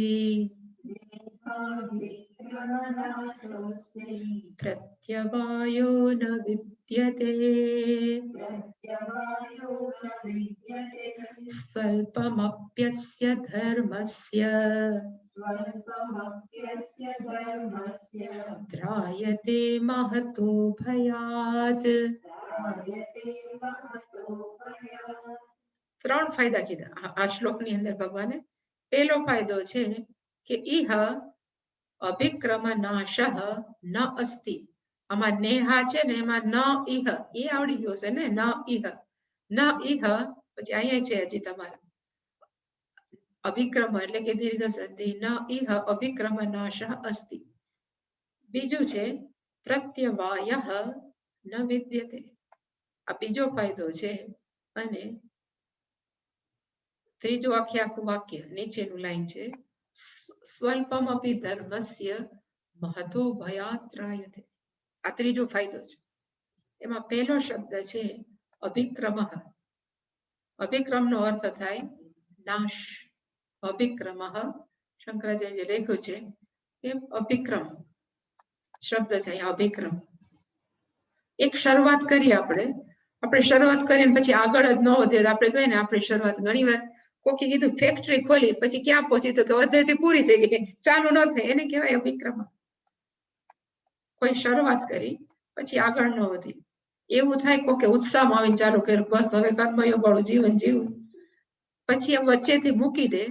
પ્રત્યવાયો ન વિદ્યતે સ્વલ્પમપ્યસ્ય ધર્મસ્ય ત્રાયતે મહતો ભયાત. 3 ફાયદા કીધા આ શ્લોકની અંદર ભગવાને. પહેલો ફાયદો છે કે ઇહ અભિક્રમનાશઃ ન અસ્તિ. આમાં નેહા છે ને એમાં ન ઇહ, એ આવડી ગયો છે ને, ન ઇહ. ન ઇહ પછી અહીંયા છે હજી તમારે અભિક્રમ એટલે કે દીર્ઘ સંધિ. ન ઇહ અભિક્રમનાશઃ અસ્તિ. બીજું છે પ્રત્યવાયઃ ન વિદ્યતે. આ બીજો ફાયદો છે. અને ત્રીજું આખું વાક્ય નીચેનું લાઈન છે, સ્વલ્પમ અપી ધર્મસ્ય મહતો ભયાત ત્રાયતે. આ ત્રીજો ફાયદો છે. એમાં પહેલો શબ્દ છે અભિક્રમ. અભિક્રમનો અર્થ થાય નાશ. અભિક્રમ શંકરાચાર્ય લખ્યું છે કે અભિક્રમ શબ્દ છે અહીંયા અભિક્રમ. એક શરૂઆત કરીએ આપણે શરૂઆત કરીને પછી આગળ જ ન વધે આપણે કહીએ ને આપણી શરૂઆત ઘણી વાર કોકે કીધું ફેક્ટરી ખોલી પછી ક્યાં પહોંચી તો કે અધ્ધરથી પૂરી થઈ ગઈ, ચાલુ ન થાય, એને કહેવાય અભિક્રમ. કોઈ શરૂઆત કરી પછી આગળ ન વધી. એવું થાય કોકે ઉત્સાહમાં આવીને ચાલુ કર્યું, બસ હવે કર્મયોગ વાળું જીવન જીવું, પછી એમ વચ્ચેથી મૂકી દે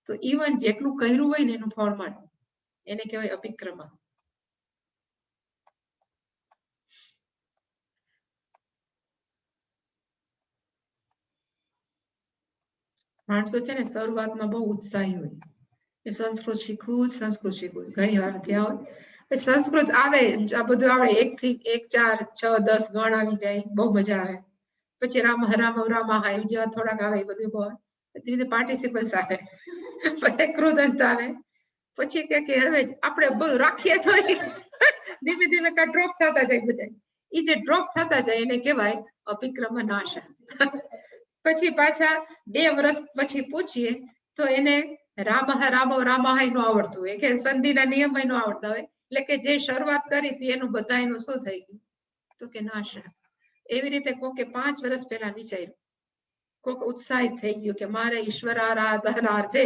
તો ઈવન જેટલું કર્યું હોય ને એનું ફળ મળે, એને કહેવાય અભિક્રમ. માણસો છે ને શરૂઆતમાં બહુ ઉત્સાહી હોય, સંસ્કૃત શીખવું ઘણી વાર ત્યાં હોય, સંસ્કૃત આવે આ બધું આવડે 1 થી 1 4 6 10 ગણ આવી જાય, બહુ મજા આવે. પછી રામ હાય જેવા થોડાક આવે એ બધું બહુ રીતે પાર્ટિસિપન્સ આવે, પછી કૃદંત આવે, પછી કે હવે આપણે બહુ રાખીએ તો ધીમે ધીમે કા ડ્રોપ થતા જાય બધા. એ જે ડ્રોપ થતા જાય એને કહેવાય અભિક્રમ નાશ. પછી પાછા 2 વર્ષ પછી પૂછીએ તો એને રામાહાય નો આવડતું હોય, કે સંધિના નિયમય નો આવડતા હોય, એટલે કે જે શરૂઆત કરી હતી એનું બધા એનું શું થઈ ગયું તો કે નાશ. એવી રીતે કોકે 5 વર્ષ પહેલા વિચાર્યું, કોક ઉત્સાહિત થઈ ગયું કે મારે ઈશ્વરારાધનાર્થે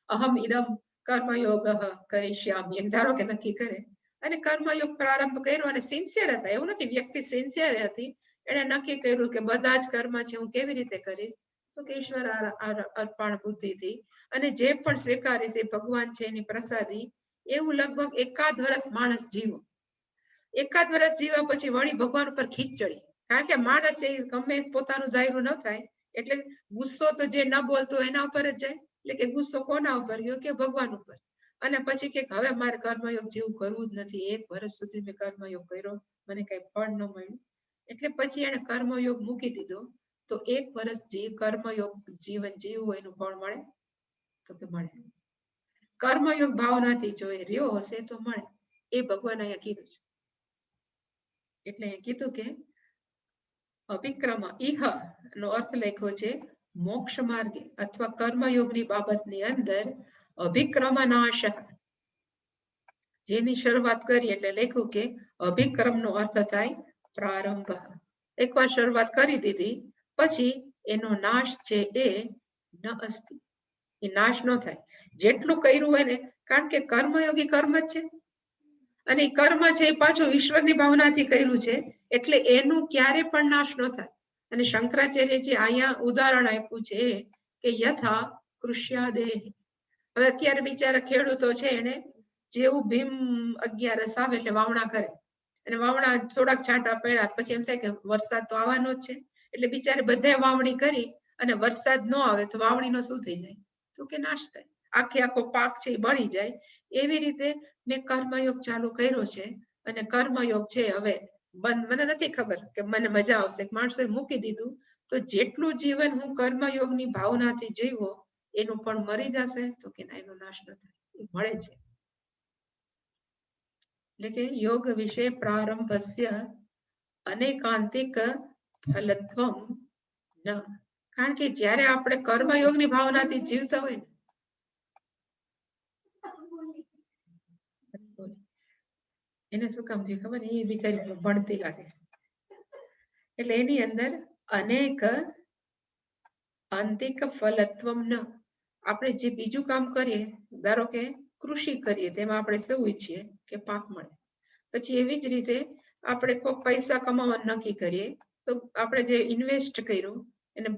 અહમ ઇદમ કર્મયોગ કરિષ્યામિ, એમ ધારો કે નક્કી કરે અને કર્મયોગ પ્રારંભ કર્યો અને સિન્સિયર હતા. એવું નથી વ્યક્તિ સિન્સિયર હતી, એને નક્કી કર્યું કે બધા જ કર્મ છે હું કેવી રીતે કરીશ તો કે ઈશ્વર અર્પણ બુદ્ધિથી, અને જે પણ સ્વીકારીશ એ ભગવાન છે એની પ્રસાદી. એવું લગભગ 1 વર્ષ માણસ જીવો. 1 વર્ષ જીવ્યા પછી વળી ભગવાન ઉપર ખીચ ચડી, કારણ કે માણસ છે ગમે પોતાનું ધાર્યું ન થાય, એટલે ગુસ્સો તો જે ન બોલતો એના ઉપર જ જાય, એટલે કે ગુસ્સો કોના ઉપર ગયો કે ભગવાન ઉપર. અને પછી કે હવે મારે કર્મયોગ જેવું કરવું જ નથી, 1 વર્ષ સુધી મેં કર્મયોગ કર્યો, મને કઈ ફળ ન મળ્યું, એટલે પછી એને કર્મયોગ મૂકી દીધો. તો 1 વર્ષ કર્મયોગ જીવન જીવવું એનું ફળ મળે તો કે મળે. કર્મયોગ ભાવનાથી જો એ રહ્યો હશે તો મળે, એ ભગવાન અહીંયા કીધું છે. એટલે અહીંયા કીધું કે અભિક્રમ ઇહ નો અર્થ લખ્યો છે મોક્ષ માર્ગે અથવા કર્મયોગની બાબતની અંદર અભિક્રમ નાશ, જેની શરૂઆત કરી એટલે લખ્યું કે અભિક્રમ નો અર્થ થાય પ્રારંભ. એકવાર શરૂઆત કરી દીધી પછી એનો નાશ છે એ ન અસ્તિ, એ નાશ ન થાય. જેટલું કર્યું હોય ને, કારણ કે કર્મયોગી કર્મ જ છે, અને કર્મ છે એ પાછું ઈશ્વરની ભાવનાથી કર્યું છે, એટલે એનું ક્યારે પણ નાશ ન થાય. અને શંકરાચાર્યજી અહીંયા ઉદાહરણ આપ્યું છે કે યથા કૃષ્યાદેહ. હવે અત્યારે બિચારા ખેડૂતો છે એને જેવું ભીમ 11 આવે એટલે વાવણા કરે, અને વાવણા થોડાક છાંટા પડ્યા પછી એમ થાય કે વરસાદ તો આવવાનો જ છે, એટલે બિચારે બધે વાવણી કરી અને વરસાદ ન આવે તો વાવણીનો શું થઈ જાય તો કે નાશ થાય, આખો પાક છે એ બળી જાય. એવી રીતે મેં કર્મયોગ ચાલુ કર્યો છે, અને કર્મયોગ છે હવે બંધ, મને નથી ખબર કે મને મજા આવશે, માણસોએ મૂકી દીધું, તો જેટલું જીવન હું કર્મયોગની ભાવનાથી જીવો એનું પણ મરી જશે તો કે એનો નાશ ન થાય, એ મળે છે. એટલે કે યોગ વિશે પ્રારંભસ્ય અનેકાંતિક ફલત્વમ ન, કારણ કે જ્યારે આપણે કર્મયોગની ભાવનાથી જીવતા હોય ને, એને શું કામ થયું ખબર, એ બિચારી ભણતી લાગે, એટલે એની અંદર અનેક અંતિક ફલત્વમ ન, આપણે જે બીજું કામ કરીએ, ધારો કે કૃષિ કરીએ, તેમાં આપણે શું ઈચ્છીએ કે પાક મળે. પછી એવી જ રીતે આપણે કોઈ પૈસા કમાવાનું નક્કી કરીએ તો આપણે જે ઇન્વેસ્ટ કર્યું એને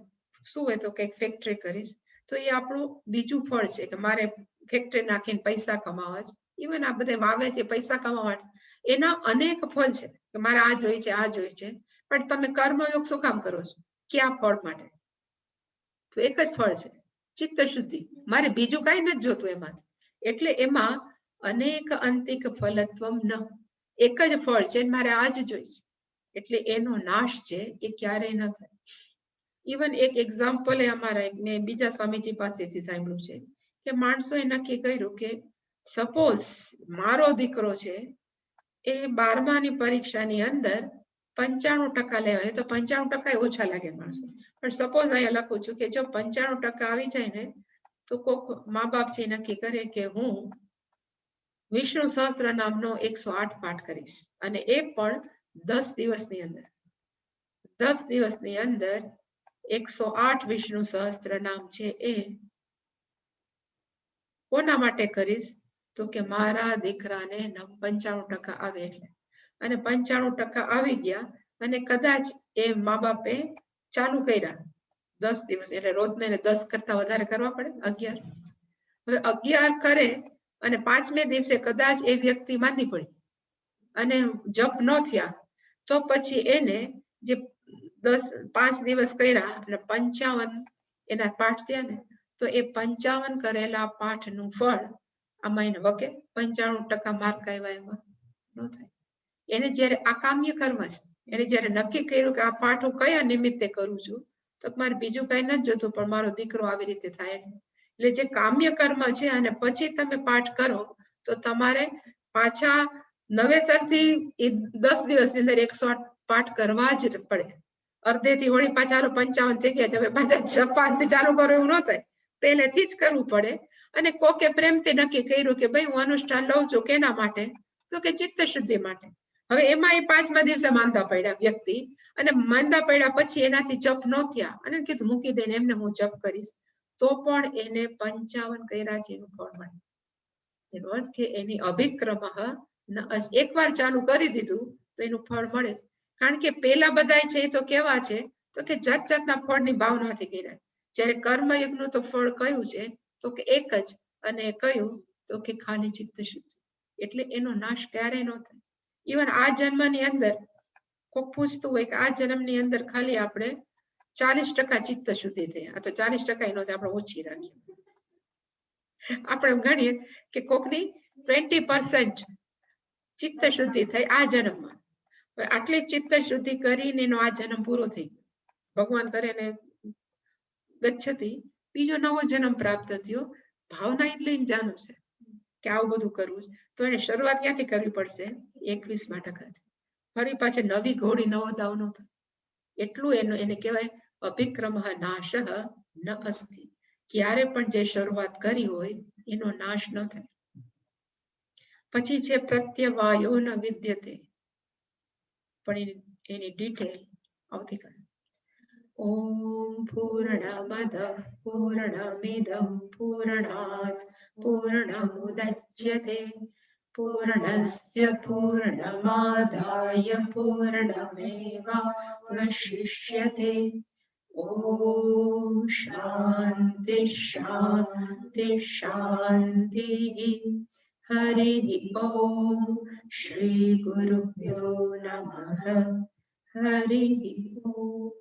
શું હોય તો કંઈક ફેક્ટરી કરીશ, તો એ આપણું બીજું ફળ છે કે મારે ફેક્ટરી નાખીને પૈસા કમાવા છે. ઇવન આ બધા વાવે છે પૈસા કમાવા માટે, એના અનેક ફળ છે કે મારે આ જોઈ છે, આ જોઈ છે, પણ તમે કર્મયોગ શું કામ કરો છો, ક્યાં ફળ માટે? તો એક જ ફળ છે, ચિત્ત શુદ્ધિ, મારે બીજું કઈ નથી જોતું એમાં. એટલે એમાં અનેક અંતિક ફલત્વમ ન, એક જ ફળ છે મારે આ જ જોઈશે, એટલે એનો નાશ છે એ ક્યારેય ન થાય. इवन एक एक्ઝામ્પલ અમારા એક મેં બીજા સ્વામીજી પાસેથી સાંભળ્યું છે કે માણસોએ નક્કી કર્યું કે સપોઝ મારો દીકરો છે એ 12માની પરીક્ષાની અંદર 95% લેવાય તો 95% ઓછા લાગે માણસો, પણ સપોઝ અહીંયા લખું છું કે જો 95% આવી જાય ને તો કોક મા બાપ છે નક્કી કરે કે હું વિષ્ણુ સહસ્ત્ર નામનો 108 પાઠ કરીશ અને એ પણ 10 દિવસની અંદર 10 દિવસની અંદર 108 વિષ્ણુ સહસ્ત્ર નામ છે એ કોના માટે કરીશ તો કે મારા દીકરાને 95% આવે એટલે, અને 95% આવી ગયા અને કદાચ એ મા બાપે ચાલુ કર્યા 10 દિવસ એટલે રોજને 10 કરતા વધારે કરવા પડે 11. હવે 11 કરે અને 5મે દિવસે કદાચ એ વ્યક્તિ માંદી પડી અને જપ ન થયા તો પછી એને જે 5 દિવસ કર્યા અને 55 એના પાઠ થયા ને તો એ 55 કરેલા પાઠનું ફળ આમાં એને વગે 95% માર્ક આવ્યા એમાં ન થાય. એને જયારે આ કામ્ય કર્મ છે એને જયારે નક્કી કર્યું કે આ પાઠ હું કયા નિમિત્તે કરું છું તો મારે બીજું કઈ નથી જોતું પણ મારો દીકરો આવી રીતે થાય એટલે જે કામ્ય કર્મ છે અને પછી તમે પાઠ કરો તો તમારે પાછા નવેસરથી 10 દિવસની અંદર 108 પાઠ કરવા જ પડે. અર્ધેથી વળી પાછા 55 થઈ ગયા હવે પાછા જપાન ચાલુ કરો એવું ન થાય, પહેલેથી જ કરવું પડે. અને કોકે પ્રેમથી નક્કી કર્યું કે ભાઈ હું અનુષ્ઠાન લઉં છું કેના માટે તો કે ચિત્ત શુદ્ધિ માટે. હવે એમાં એ 5મા દિવસે માંદા પડ્યા વ્યક્તિ અને માંદા પડ્યા પછી એનાથી જપ ન થયા અને કીધું મૂકી દઈને એમને હું જપ કરીશ તો પણ એને 55 કર્યા જેનું ફળ મળે. એનો અર્થ કે એની અભિક્રમ એકવાર ચાલુ કરી દીધું તો એનું ફળ મળે છે. કારણ કે પેલા બધા છે એ તો કેવા છે તો કે જાત જાતના ફળની ભાવનાથી કર્યા, જ્યારે કર્મયુગનું તો ફળ કયું છે તો કે એક જ, અને કયું તો કે ખાલી ચિત્ત શુદ્ધિ, એટલે એનો નાશ ક્યારેય ન થાય. ઇવન આ જન્મની અંદર કોક પૂછતું હોય કે આ જન્મની અંદર ખાલી આપણે 40% ચિત્ત શુદ્ધિ થઈ, આ તો 40% નો આપણે ઓછી રાખીએ. આપણે ગણીએ કે કોકની 20% ચિત્ત શુદ્ધિ થઈ આ જન્મમાં, આટલી ચિત્ત શુદ્ધિ કરીને એનો આ જન્મ પૂરો થઈ ગયો. ભગવાન કરે ને ગચ્છતી બીજો નવો જન્મ પ્રાપ્ત થયો. ભાવના એટલી જાણું છે કે આવું બધું કરવું છે તો એને શરૂઆત ક્યાંથી કરવી પડશે 21%. ફરી પાછી નવી ઘોડી નવો દાવ ન થાય એટલું એને કહેવાય અભિક્રમ નાશ ન અસ્તિ. ક્યારે પણ જે શરૂઆત કરી હોય એનો નાશ ન થાય. પછી છે પ્રત્યવાયો ન વિદ્યતે, પણ એની ડિટેલ આવતીકાલે. ઓમ પૂર્ણમદ પૂર્ણમિદં પૂર્ણાત પૂર્ણમુદચ્યતે પૂર્ણસ્ય પૂર્ણમાદાય પૂર્ણમેવાવશિષ્યતે. ઓમ શાંતિ શાંતિ શાંતિ. હરિ ઓમ. શ્રી ગુરુભ્યો નમઃ. હરિ ઓમ.